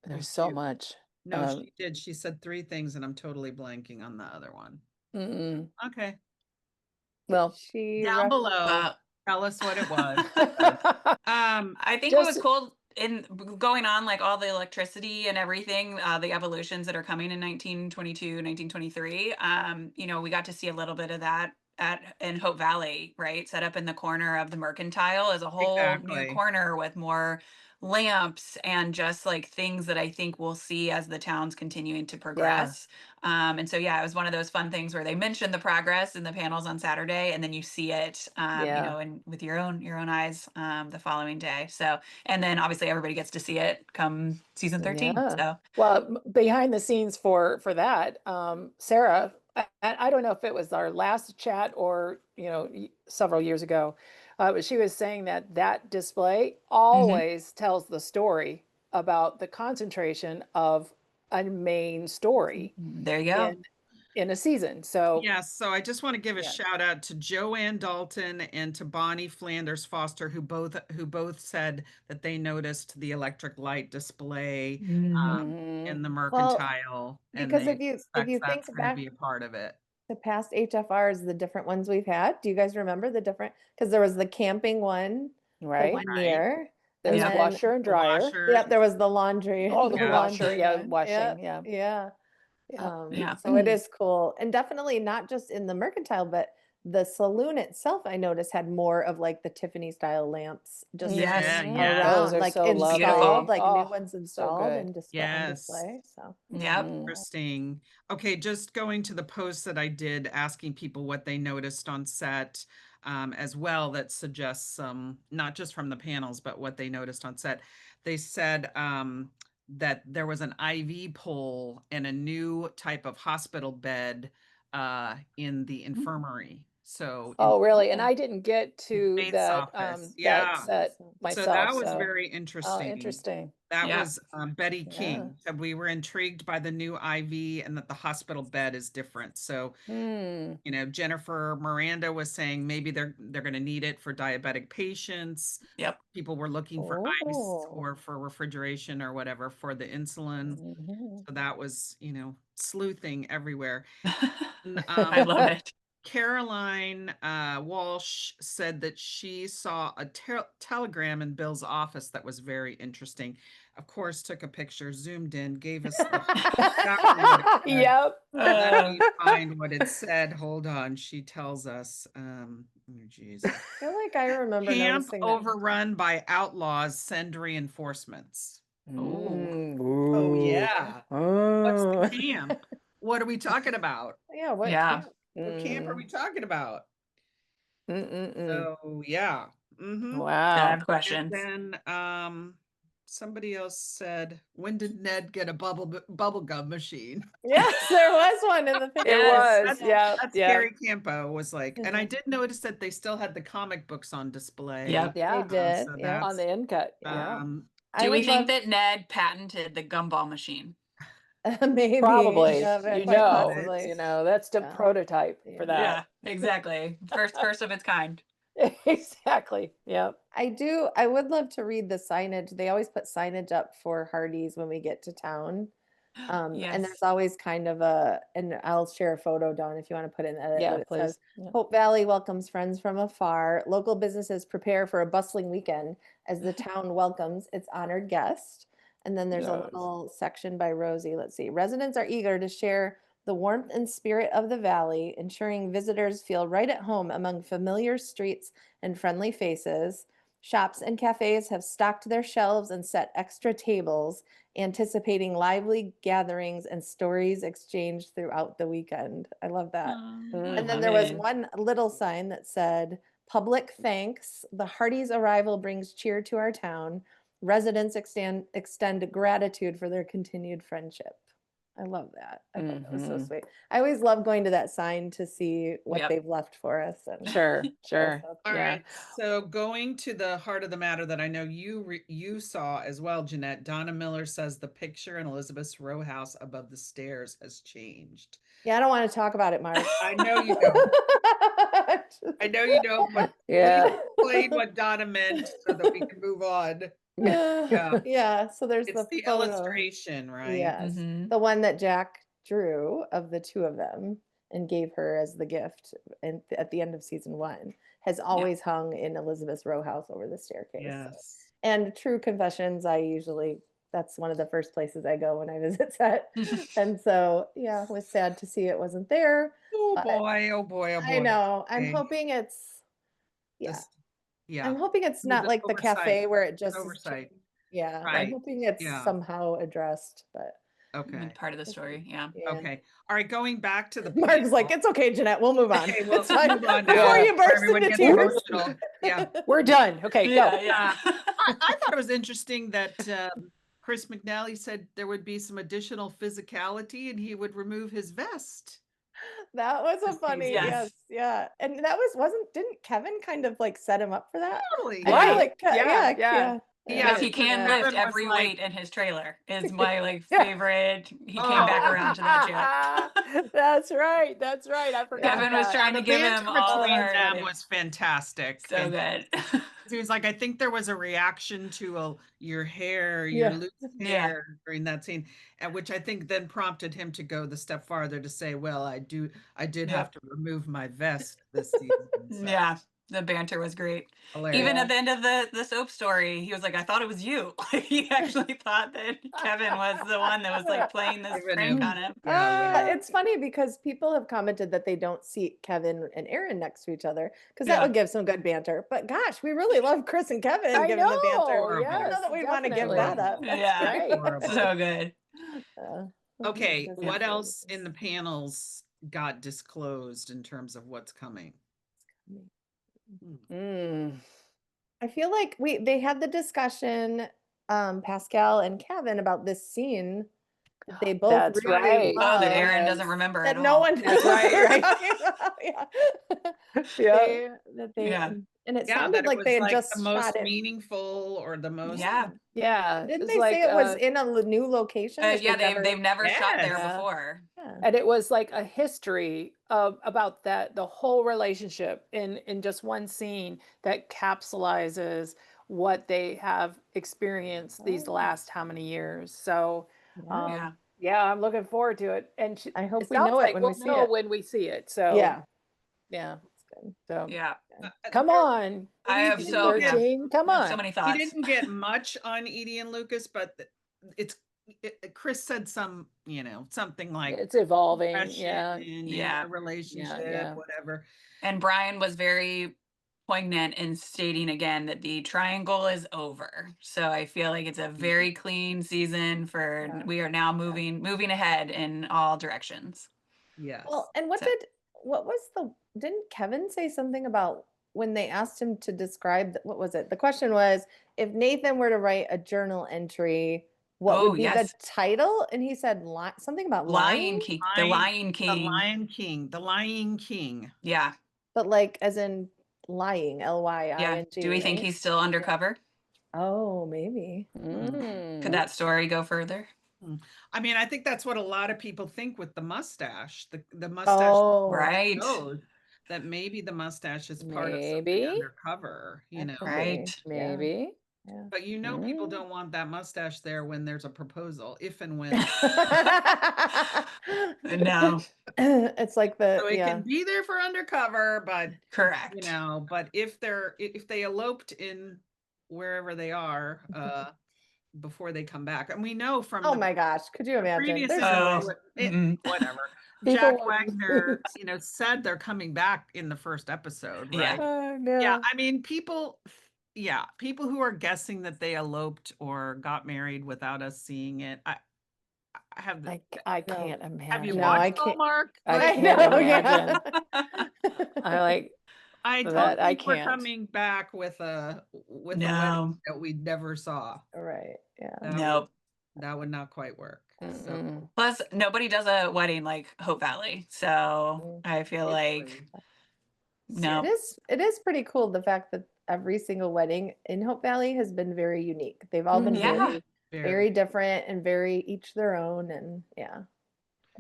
oh There's so shoot. much. No, she did. She said three things, and I'm totally blanking on the other one. Mm-mm. Okay. Well, She Down below, Well, tell us what it was. I think what was just cool in going on, like all the electricity and everything, the evolutions that are coming in 1922, 1923. We got to see a little bit of that in Hope Valley, right? Set up in the corner of the Mercantile as a whole new Exactly. corner with more lamps and just like things that I think we'll see as the town's continuing to yeah. progress. And so, yeah, it was one of those fun things where they mentioned the progress in the panels on Saturday, and then you see it, Yeah. and with your own eyes, the following day. So, and then obviously everybody gets to see it come season 13. Yeah. So, Well, behind the scenes for that, Sarah, I don't know if it was our last chat or several years ago, but she was saying that that display mhm. always tells the story about the concentration of a main story There you go. in a season. So Yes, so I just want to give a Yeah. shout out to Joanne Dalton and to Bonnie Flanders Foster, who both said that they noticed the electric light display in the mercantile, and because they if you expect think that's going to back be a part of it. the past HFRs, the different ones we've had, do you guys remember the different? Because there was the camping one the right, one Right. year, there's and then washer and The dryer. washer, yep, there was the laundry, Oh, the the washer, laundry yeah, one. washing, Yep, yeah. yeah. Yeah. So it is cool, and definitely not just in the mercantile, but the saloon itself, I noticed had more of like the Tiffany style lamps just Yes. Yeah, Mhm. yeah. Those around, are like so lovely. installed, like new Oh, ones so installed good. and just on Yes. display. So Yep. Mhm. Interesting. Okay, just going to the post that I did asking people what they noticed on set, as well, that suggests some, not just from the panels, but what they noticed on set. They said that there was an IV pole and a new type of hospital bed in the infirmary. So in Oh, really? And I didn't get to Faith's that office. that Yeah. set awesome. So myself. that was So very oh, interesting. interesting. That Yeah. was Betty Yeah. King. Said we were intrigued by the new IV and that the hospital bed is different. So, Mm. you know, Jennifer Miranda was saying maybe they're going to need it for diabetic patients. Yep. People were looking for ice Oh. or for refrigeration or whatever for the insulin. Mhm. So that was, you know, sleuthing everywhere. And, I love it. Caroline Walsh said that she saw a telegram in Bill's office that was very interesting. Of course, took a picture, zoomed in, gave us exactly what it said. Yep. Let me find what it said. Hold on. She tells us, oh geez. I feel like I remember Camp noticing that. overrun by outlaws, send reinforcements. Oh, Oh yeah. What's the camp? What are we talking about? Yeah, what Yeah. camp? What camp are we talking about? So yeah. I Wow. have And questions. then somebody else said, when did Ned get a bubble gum machine? Yes, there was one in the picture. It Yes. was. Yeah. That's Yeah. Gary Campo was like, and I did notice that they still had the comic books on display. Yep. They Yeah. did. So Yeah. On the end cut. Yeah. I Do we would think love that Ned patented the gumball machine? maybe Probably. yeah, You quite know, possibly. that's the Yeah. prototype Yeah. for that. Yeah, exactly. First of its kind. Exactly. Yep. I would love to read the signage. They always put signage up for Hardee's when we get to town. And Yes. there's always kind of and I'll share a photo, Dawn, if you want to put in the edit, Yeah, but it please. says, Yeah. Hope Valley welcomes friends from afar. Local businesses prepare for a bustling weekend as the town welcomes its honored guest. And then there's a Yes. little section by Rosie. Let's see. Residents are eager to share the warmth and spirit of the valley, ensuring visitors feel right at home among familiar streets and friendly faces. Shops and cafes have stocked their shelves and set extra tables, anticipating lively gatherings and stories exchanged throughout the weekend. I love that. I And then love there was it. one little sign that said, Public thanks. The Hearties' arrival brings cheer to our town. Residents extend gratitude for their continued friendship. I love that. I thought that was so Mhm. sweet. I always love going to that sign to see what Yep. they've left for us. And Sure. Sure. stuff. All Yeah. right. So going to the heart of the matter that I know you saw as well, Janette. Donna Miller says the picture in Elizabeth's row house above the stairs has changed. Yeah, I don't want to talk about it, Mark. I know you don't. I know you don't, but Yeah. please explain what Donna meant so that we can move on. Yeah. Yeah, so there's It's the photo. illustration, right? Yes, Mhm. the one that Jack drew of the two of them and gave her as the gift and at the end of season 1 has always hung in Elizabeth's row house over the staircase. So. Yes. And true confessions, that's one of the first places I go when I visit set. And so, yeah, it was sad to see it wasn't there. Oh but boy, oh boy, oh boy. I know. I'm Okay. hoping it's, yeah. This- yeah. I'm hoping it's It was not an like the oversight. cafe where it just is Oversight. yeah, I'm Right. hoping it's Yeah. somehow addressed, but Okay. Part of the story. Yeah. yeah. Okay. All right. Going back to the Mark's like, panel. it's okay, Jeanette, we'll move on. Okay, we'll It's fine. move on Before now you before burst everyone into gets tears. emotional. Yeah. We're done. Okay, go. Yeah. I thought it was interesting that Chris McNally said there would be some additional physicality and he would remove his vest. That was a This funny, season. yes, yeah. And that didn't Kevin kind of like set him up for that? Totally. I feel Right. like, Yeah, yeah. yeah. Because he can Yeah. lift Kevin was every like- weight in his trailer is my like Yeah. favorite. He came back around to that joke. That's right. That's right. I forgot. Kevin was that. trying to The give banter him all the between hard them hitting. was fantastic. So And good. he was like, I think there was a reaction to your hair, Yeah. your loose Yeah. hair during that scene, and which I think then prompted him to go the step farther to say, well, I did Yep. have to remove my vest this season. So, Yeah. The banter was great. hilarious. Even at the end of the soap story, he was like, I thought it was you. Like he actually thought that Kevin was the one that was like playing this Giving prank him- on him. Yeah, It's funny because people have commented that they don't see Kevin and Aaron next to each other because that Yeah. would give some good banter. But gosh, we really love Chris and Kevin I giving the banter. know. I I don't know Yes, that we want to give definitely. that up. That's Yeah. great. Right. So good. Okay, That's what absolutely else in the nice. panels got disclosed in terms of what's coming? Mm. I feel like they had the discussion, Pascal and Kevin, about this scene that they both That's really right. Oh, that love, Aaron doesn't remember that at no all. one That's right, yeah. Yeah. Yeah. And it Yeah, sounded that it like was they had like just the most shot it. meaningful or the most. Yeah. Yeah. Didn't it's they like, say it was in a new location? that Yeah, they've they've never shot there Yes. before. Yeah. and it was like a history of about the whole relationship in just one scene that capsulizes what they have experienced these Oh. last how many years. So Yeah. Yeah. yeah, I'm looking forward to it. And I hope it we sounds know it like when we'll we see know it. when we see it. So Yeah. yeah. That's good. So Yeah. come on. I have didn't so get- 13, come I have on. so many We thoughts. didn't get much on Edie and Lucas, but Chris said something like It's evolving. depression, Yeah. Yeah. a relationship, yeah. whatever. And Brian was very poignant in stating again that the triangle is over. So I feel like it's a very clean season for Yeah. we are now moving ahead in all directions. Yes. Well, and So- didn't Kevin say something about when they asked him to describe, what was it? The question was, if Nathan were to write a journal entry, what Oh, would be yes. the title? And he said something about Lion lying, King. The Lion King. The Lion King. The Lion King. Yeah. but like as in lying, Yeah. Lying. Do we think right? he's still undercover? Oh, maybe. Could that story go further? I mean, I think that's what a lot of people think with the mustache. The mustache Oh, Right. shows that maybe the mustache is part of something Maybe. undercover, that could be. Right. Yeah, Maybe. yeah. But people don't want that mustache there when there's a proposal, if and when. No. It's like So it can be there for undercover, but Correct. but if they eloped in wherever they are before they come back, and we know from Oh the my gosh, could you imagine? previous There's season, Oh, no- whatever. People Jack want- Wagner, said they're coming back in the first episode, Yeah. right? no. Yeah, I mean, people who are guessing that they eloped or got married without us seeing it. I have the. I No. can't imagine. Have you No, I watched can't- Hallmark? I Like, can't know, imagine. yeah. I like I don't that I think we're can't. coming back with a wedding No. that we never saw. Right. Yeah. That Nope. that would not quite work. So Mm-mm. Plus, nobody does a wedding like Hope Valley. So I feel like no. It is pretty cool the fact that every single wedding in Hope Valley has been very unique. They've all been Yeah. very different and very each their own, and yeah.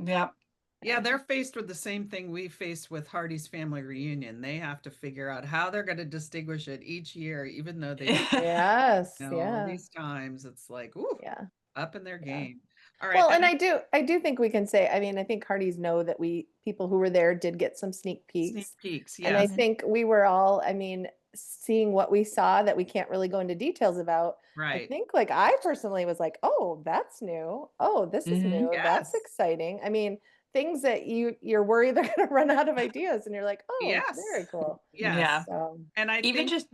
Yep. Yeah, they're faced with the same thing we faced with Hearties Family Reunion. They have to figure out how they're going to distinguish it each year, even though they Yes, all yeah. these times. It's like, ooh, Yeah. up in their Yeah. game. All right. Well, and I do think we can say, I mean, I think Hearties know that people who were there did get some sneak peeks. sneak peeks. And I Yes. think we were all, I mean, seeing what we saw that we can't really go into details about. I Right. think like I personally was like, oh, that's new. Oh, this is Mhm. new. That's Yes. exciting. I mean, things that you're worried they're going to run out of ideas, and you're like, oh, Yes. very cool. Yes. Yeah. So, And I Even think, just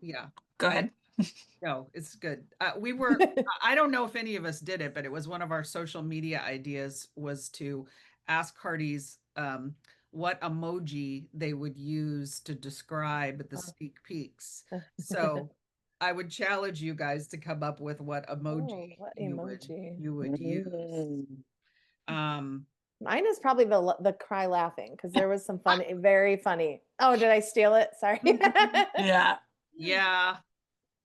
yeah. go ahead. No, it's good. We were, I don't know if any of us did it, but it was one of our social media ideas was to ask Hearties what emoji they would use to describe the sneak peeks. So I would challenge you guys to come up with what emoji what you emoji? would use. Mine is probably the cry laughing because there was some funny, very funny. Oh, did I steal it? Sorry. Yeah. Yeah.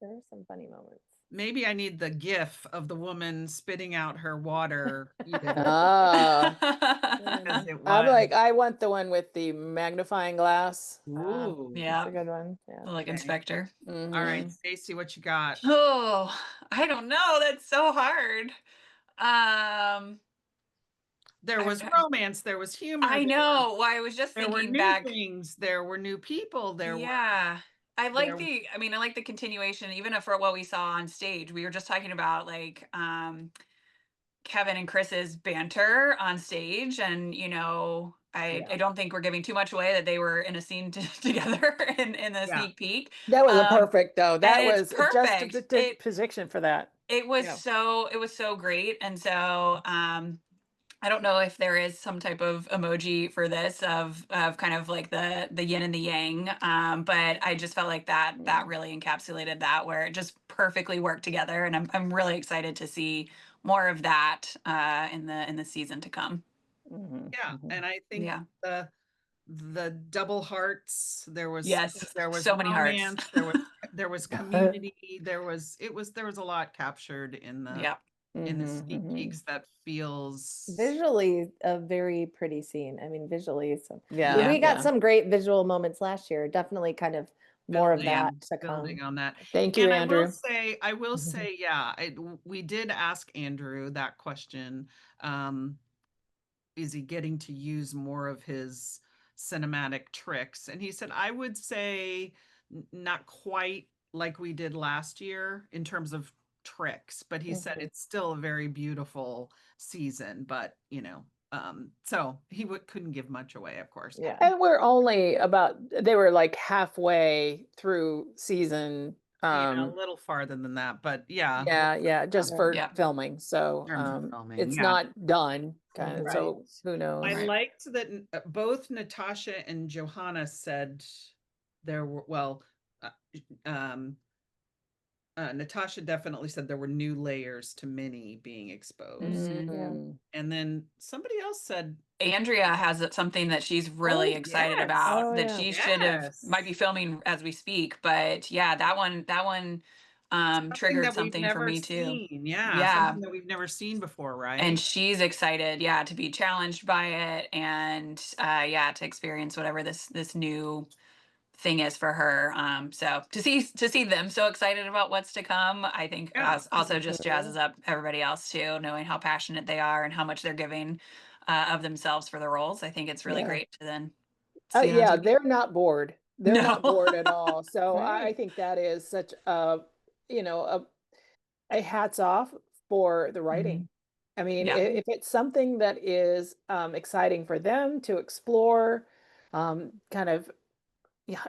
There were some funny moments. maybe I need the gif of the woman spitting out her water, Oh, because it I'm was, like, I want the one with the magnifying glass. ooh. That's Yeah, a good one. Yeah. the, like Okay. inspector. All Mm-hmm. right, Stacy, what you got? Oh, I don't know. That's so hard. Um, There I, was romance, there was humor, I know. Well, I was just there were thinking new back. things, there were new people, Yeah. there I mean, I like the continuation, even for what we saw on stage. We were just talking about like Kevin and Chris's banter on stage. And, I yeah, don't think we're giving too much away that they were in a scene together in the yeah, sneak peek. That was a Um, perfect though. and That it's was just perfect. the position for that. yeah. It was so great. And so I don't know if there is some type of emoji for this of kind of like the yin and the yang, but I just felt like that really encapsulated that, where it just perfectly worked together, and I'm really excited to see more of that in the season to come. Mhm, Yeah, mhm. and I think Yeah. the double hearts, Yes. there was So many hearts. romance, there was community, there was a lot captured Yeah. in the Mhm, sneak mhm. peeks that feels Visually a very pretty scene. I mean, visually some Yeah, Yeah. we got yeah. some great visual moments last year. Definitely kind of more of Yeah. that to come. building on that. Thank you, And Andrew. I will say, yeah, we did ask Andrew that question. Um, is he getting to use more of his cinematic tricks? And he said, I would say not quite like we did last year in terms of tricks, but he said Mhm. it's still a very beautiful season, but so he couldn't give much away, of course. Yeah. And we're only they were like halfway through season. Yeah, a little farther than that, but yeah, Yeah, yeah, just Right. for Yeah. filming. So in terms of filming, it's yeah. not done. Kind of, Mhm. Right. so who I knows? Right. liked that both Natasha and Johanna said there were, well, uh, um, Natasha definitely said there were new layers to Minnie being exposed. Mhm. Yeah. Mm. And then somebody else said, Andrea has something that she's really oh, excited yes, about Oh that yeah. she should have might be yes. filming as we speak, but yeah, that one Something triggered that we've something for never me too. seen. Yeah, Yeah. something that we've never seen before, And right? she's excited, yeah, to be challenged by it, and yeah, to experience whatever this new thing is for her. So to see them so excited about what's to come, I think Yeah. also just Mhm. jazzes up everybody else too, knowing how passionate they are and how much they're giving of themselves for the roles. I think it's really Yeah. great to then Oh see it on yeah, TV. they're not bored. They're not No. bored at all. So I Right. think that is such a, you know, a hats off for the writing. Mhm. I mean, Yeah. if it's something that is exciting for them to explore, kind of, yeah,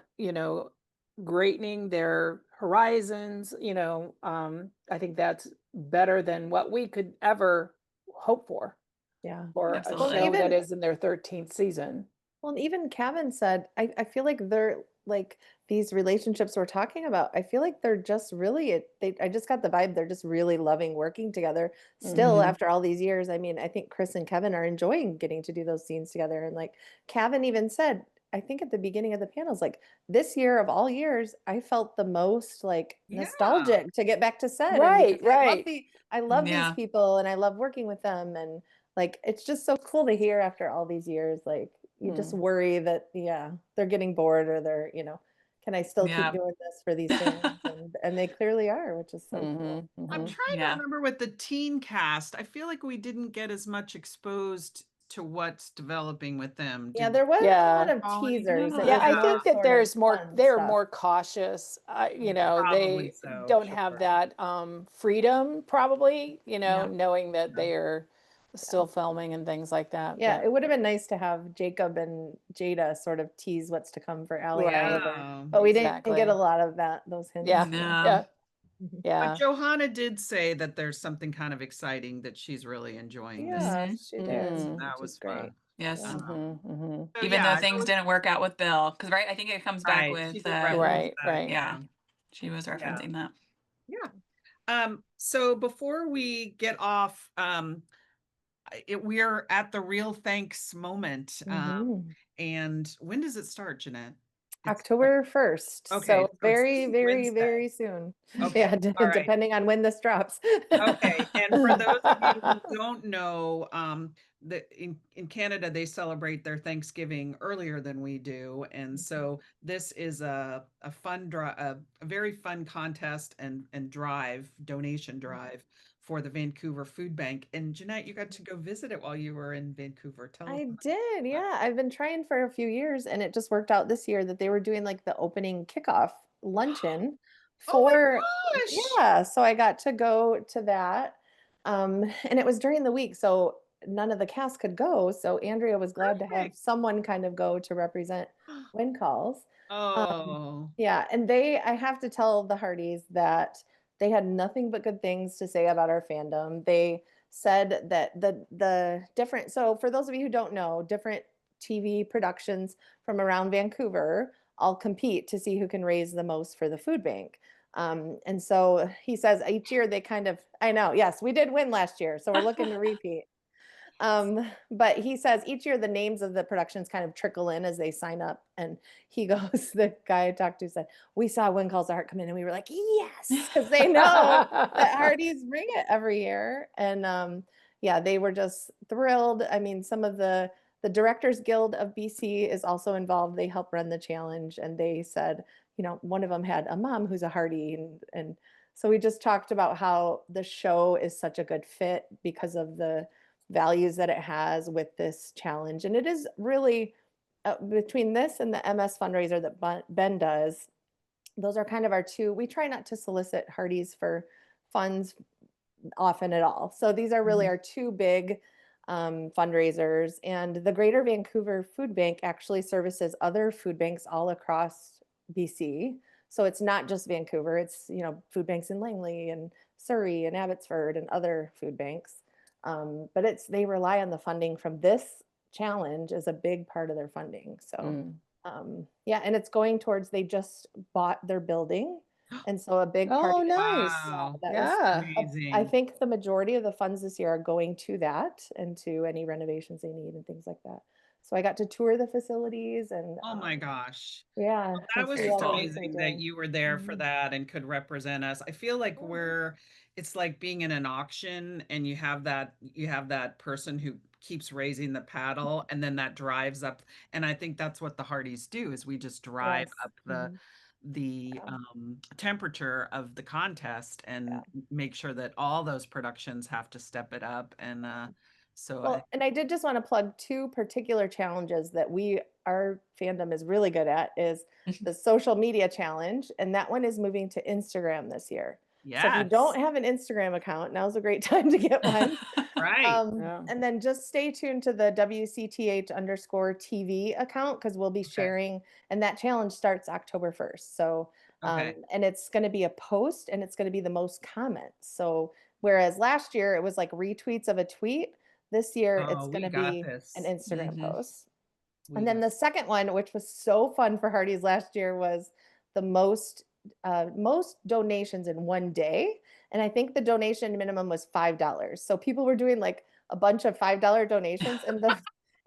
greatening their horizons, I think that's better than what we could ever hope Yeah. for a Well, and Absolutely. show that even is in their 13th season. Well, and even Kevin said, I feel like they're like these relationships we're talking about. I feel like they're just really I just got the vibe they're just really loving working together still Mhm. after all these years. I mean, I think Chris and Kevin are enjoying getting to do those scenes together. And like Kevin even said, I think at the beginning of the panels, like this year of all years, I felt the most like Yeah. nostalgic to get back to set. And because Right, right. I love these Yeah. people and I love working with them. And like it's just so cool to hear after all these years, like you just Mm. worry that yeah they're getting bored or they're can I still keep Yeah. doing this for these fans and they clearly are, which is so cool. Mhm, I'm mhm. trying to Yeah. remember with the teen cast. I feel like we didn't get as much exposed to what's developing with them. Yeah, Did there wasn't a lot Yeah. of all teasers. anything? It No, Yeah, was I more Yeah, think that sort of fun they're stuff. more cautious. probably They so. don't have Sure. that freedom probably, Yeah. knowing that Yeah. they're Yeah, still filming and things like that. yeah, But it would have been nice to have Jacob and Jada sort of tease what's to come for Allie and right, Oliver, Yeah. but we didn't get a exactly. lot of those hints. Yeah. Yeah. No. Yeah. Mhm. But Yeah. Johanna did say that there's something kind of exciting that she's really enjoying this Yeah, Hmm. she did, season. So Mhm. that which is was great. fun. Yes. Yeah. Mhm. Mhm. So Even yeah, though I things was didn't work out with Bill, because right, I think it comes back right. with She did reference Right, that. right. yeah, Yeah. she was Yeah. referencing that. Yeah. So before we get off, we're at the real thanks moment. Mhm. And when does it start, Jeanette? It's October 1st. okay, So so it's very, this very, Wednesday. very soon. Okay, Yeah, all right. depending on when this drops. Okay, and for those of you who don't know, in Canada they celebrate their Thanksgiving earlier than we do, and so this is a fun drive, a very fun contest and donation drive for the Vancouver Food Bank. And Jeanette, you got to go visit it while you were in Vancouver. Tell us I about did, that. yeah. I've been trying for a few years, and it just worked out this year that they were doing like the opening kickoff luncheon Oh my for, gosh! yeah. So I got to go to that. And it was during the week, so none of the cast could go. So Andrea was glad to have Perfect. someone kind of go to represent Win Calls. Oh, Yeah, and I have to tell the Hearties that they had nothing but good things to say about our fandom. They said that the different, so for those of you who don't know, different TV productions from around Vancouver all compete to see who can raise the most for the food bank. And so he says each year they kind of, I know, yes, we did win last year, so we're looking to repeat. But he says each year the names of the productions kind of trickle in as they sign up. And he goes, the guy I talked to said, we saw When Calls the Heart come in and we were like, yes, because they know that Hardy's bring it every year. And yeah, they were just thrilled. I mean, some of the Directors Guild of BC is also involved. They help run the challenge. And they said, one of them had a mom who's a Hardy. And so we just talked about how the show is such a good fit because of the values that it has with this challenge. And it is really between this and the MS fundraiser that Ben does, those are kind of our two. We try not to solicit Hardee's for funds often at all. So these are really our two big fundraisers. And the Greater Vancouver Food Bank actually services other food banks all across BC. So it's not just Vancouver, it's, food banks in Langley and Surrey and Abbotsford and other food banks. But they rely on the funding from this challenge as a big part of their funding. So yeah, and it's going towards, they just bought their building. And so a big part Oh, of it, nice. wow. that was, Yeah. I Amazing. think the majority of the funds this year are going to that and to any renovations they need and things like that. So I got to tour the facilities and Oh my gosh. yeah, Well, that and was see Very just all the cool. work they're amazing that doing. you were there for Mhm. that and could represent us. I feel like Yeah. it's like being in an auction and you have that person who keeps raising the paddle and then that drives up. And I think that's what the Hardys do is we just drive Yes. up Mhm. the Yeah. temperature of the contest Yeah. and make sure that all those productions have to step it up. And so I Well, and I did just want to plug two particular challenges that our fandom is really good at is the social media challenge, and that one is moving to Instagram this year. So if you don't yes, have an Instagram account, now's a great time to get one. right. Yeah. And then just stay tuned to the WCTH_TV account because we'll be Okay. sharing, and that challenge starts October 1st. So, Okay. and it's going to be a post and it's going to be the most comments. So, whereas last year it was like retweets of a tweet, this year Oh, it's going we to got be an this. Instagram post. We And then got the second one, which was so fun for Hardee's last year, was the most donations in one day. And I think the donation minimum was $5. So people were doing like a bunch of $5 donations, and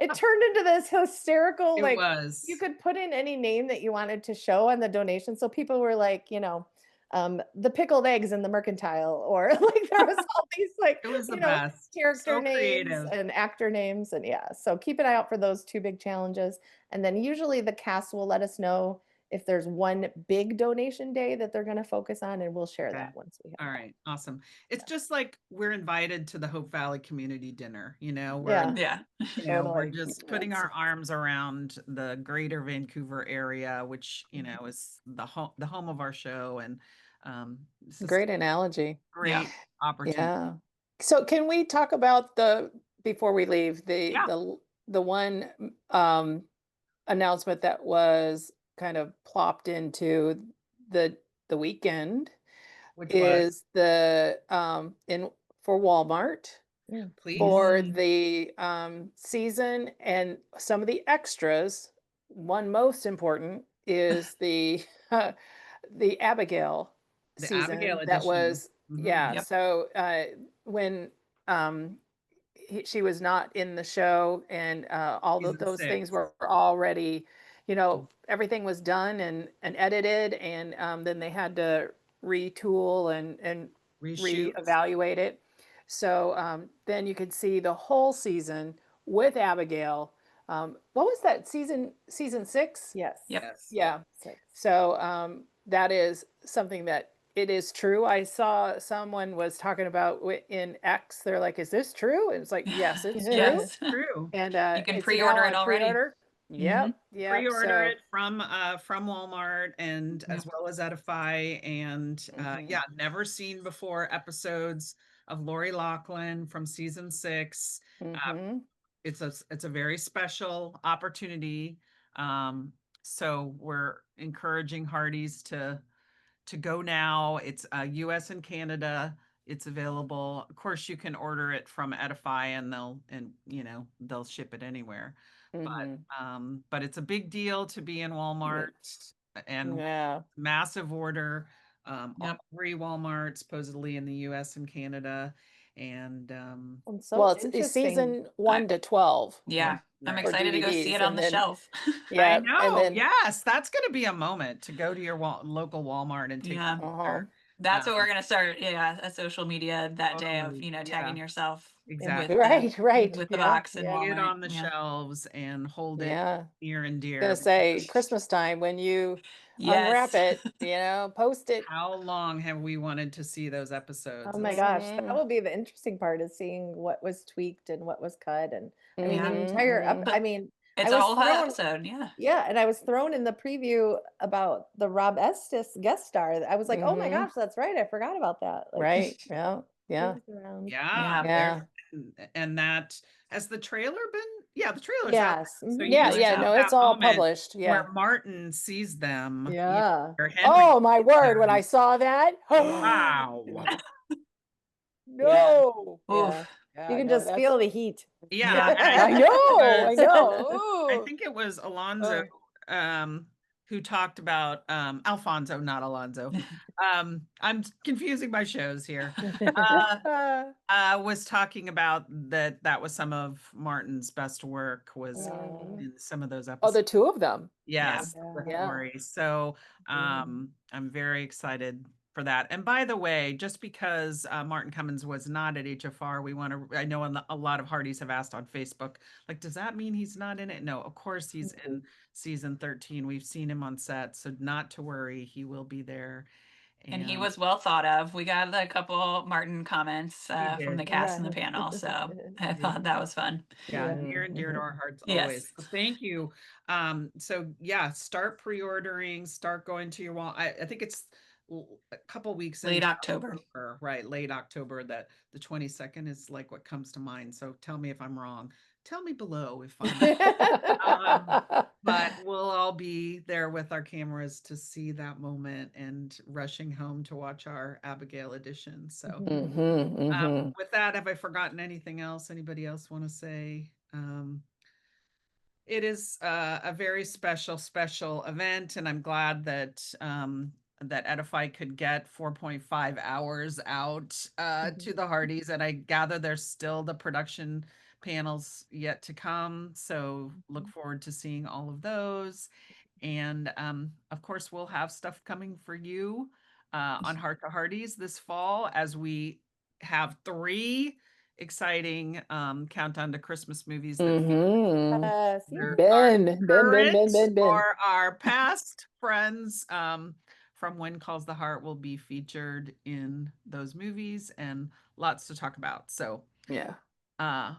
it turned into this hysterical, it like you was. could put in any name that you wanted to show on the donation. So people were like, the pickled eggs in the mercantile, or like there was all these like, It was the you know, best. character So names creative. and actor names. And yeah, so keep an eye out for those two big challenges. And then usually the cast will let us know if there's one big donation day that they're going to focus on, and we'll share Okay. that once we All have right. Awesome. It's just like we're invited to the Hope Valley Community Dinner, that. where Yeah, Yeah. we're totally. just putting That's our arms around the greater Vancouver area, which, Mhm. is the home of our show. And this a is great analogy. a Yeah. great opportunity. Yeah. So can we talk about before we leave, Yeah. the one announcement that was kind of plopped into the the weekend Which was, is the in for Walmart Mm. please. for the season, and some of the extras. One most important is the the Abigail The Abigail season that edition. was, yeah. Yep. So when um, she was not in the show, and all Season those things six. were already everything was done and edited, and then they had to retool and Reshoot. reevaluate it. So then you could see the whole season with Abigail. What was that season 6? Yes. Yep. Yes. Yeah. 6. So that is something that it is true. I saw someone was talking about in X. They're like, "Is this true?" And it's like, "Yes, it's true." Yes. True. And You can it's pre-order now it on already. pre-order. Yep. Mhm. Yep. Pre-order So, it from Walmart and as well as Edify, and yeah, never seen before episodes of Lori Loughlin from season 6. mhm. It's a very special opportunity. So we're encouraging Hearties to go now. It's US and Canada. It's available. Of course, you can order it from Edify and they'll ship it anywhere. Mhm. But it's a big deal to be in Walmart and Yeah. massive order. Yep. 3 Walmart supposedly in the US and Canada. And And so Well, it's interesting. season 1 to 12 Yeah. I'm right. for excited to go see DVDs, it on and the then shelf. I yeah, and know. then Yes, that's going to be a moment to go to your local Walmart and take a Yeah. picture. That's what we're Um, gonna start, a social media that day of, totally. Yeah, tagging yourself exactly. right. with the Yeah. box in Yeah. See it Walmart. on the Yeah. shelves and hold it Yeah. near and dear. Gonna say Christmas time when you unwrap Yes. it, post it. How long have we wanted to see those episodes? Oh my It's gosh, that Mhm. will be the interesting part, is seeing what was tweaked and what was cut. And I mean, the Yeah. entire Mhm. I mean, I It's a was whole thrown, episode. Yeah. yeah, and I was thrown in the preview about the Rob Estes guest star. I was like, oh my Mhm. gosh, that's right, I forgot about that. Like, Right. Yeah. Yeah. moves around. yeah, Yeah. there's Yeah. and that has the trailer been? Yeah, the trailer's out. Yes. So Mhm. you Yeah. just Yeah. have No, that it's all moment published. Yeah. where Martin sees them, Yeah. or Henry Oh my sees word! When I them. saw that, Wow. Yeah. no. Yeah. Oof. You Yeah. can No, just that's. feel the heat. Yeah, Yeah. and I I think it know. I was I know. think it was Alonzo, Oh. um, who talked about, Alfonso, not Alonzo. I'm confusing my shows here. Uh, was talking about that was some of Martin's best work was Mhm. in some of those Oh, the episodes. two of them. Yeah. Yes, with Yeah. Yeah. Lori. So I'm very excited for that. And by the way, just because Martin Cummins was not at HFR, I know a lot of Hearties have asked on Facebook, like, does that mean he's not in it? No, of course he's in season 13. We've seen him on set, so not to worry, he will be there. And he And was well thought of. We got a couple Martin comments he from the did. cast Yeah. and the panel. So I He did. thought that was fun. Yeah, Yeah. near and dear to Mhm. our hearts always. Yes. So thank you. So yeah, start pre-ordering, start going to your wall. I think it's a couple weeks Late into October. October, right? Late October, that the 22nd is like what comes to mind. So tell me if I'm wrong. Tell me below if I'm but we'll all be there with our cameras to see that moment and rushing home to watch our Abigail edition. So Mhm. Mhm. with that, have I forgotten anything else? Anybody else want to say? It is a very special event, and I'm glad that Edify could get 4.5 hours out to the Hearties, and I gather there's still the production panels yet to come. So look forward to seeing all of those. And of course, we'll have stuff coming for you on Heart to Hearties this fall, as we have 3 exciting countdown to Christmas movies that Mhm. Yes. either Yay. our Ben. current Ben. or our past friends from When Calls the Heart will be featured in those movies, and lots to talk about. So Yeah.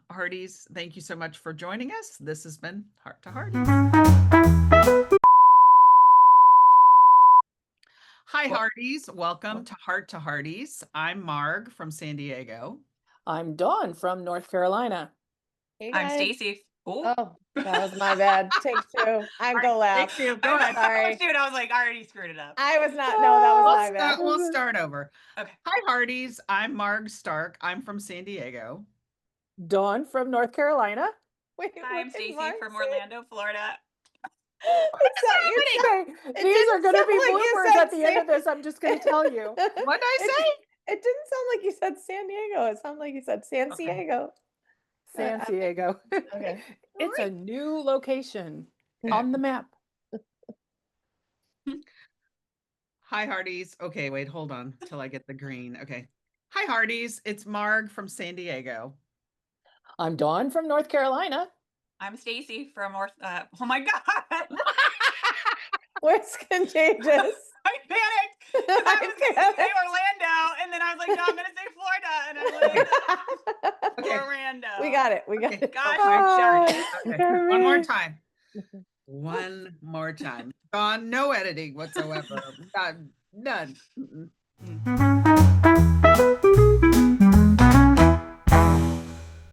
Hearties, thank you so much for joining us. This has been Heart to Hearties. Hi, Hearties. Welcome to Heart to Hearties. I'm Marg from San Diego. I'm Dawn from North Carolina. Hey I'm guys. Stacy. Oh, that was my bad. Take 2. I'm gonna laugh. Thank you. Go I ahead. Sorry. Shoot, I was like, I already screwed it up. I was not. No, that was my bad. We'll start over. Okay. Hi, Hearties. I'm Marg Stark. I'm from San Diego. Dawn from North Carolina. Wait, Hi, what I'm did Stacy Mark from say? Orlando, Florida. It's not your Okay, these didn't are going to sound be like you bloopers said at the end of San- this. I'm just going to tell you. What did I say? It didn't sound like you said San Diego. It sounded like you said San Okay. Diego. San Diego. Okay. It's a new location Okay. on the map. Hi, Hearties. Okay, wait, hold on till I get the green. Okay. Hi, Hearties. It's Marg from San Diego. I'm Dawn from North Carolina. I'm Stacy from North. Oh my God. Where's contagious? I panicked. 'Cause I was going to say Orlando. And then I was like, no, I'm going to say Florida. And I went Okay. Orlando. We got it. We got Okay. it. Gosh, Hi, Okay. One more Carmen. time. One more time. Dawn, no editing whatsoever. None. Mm-mm.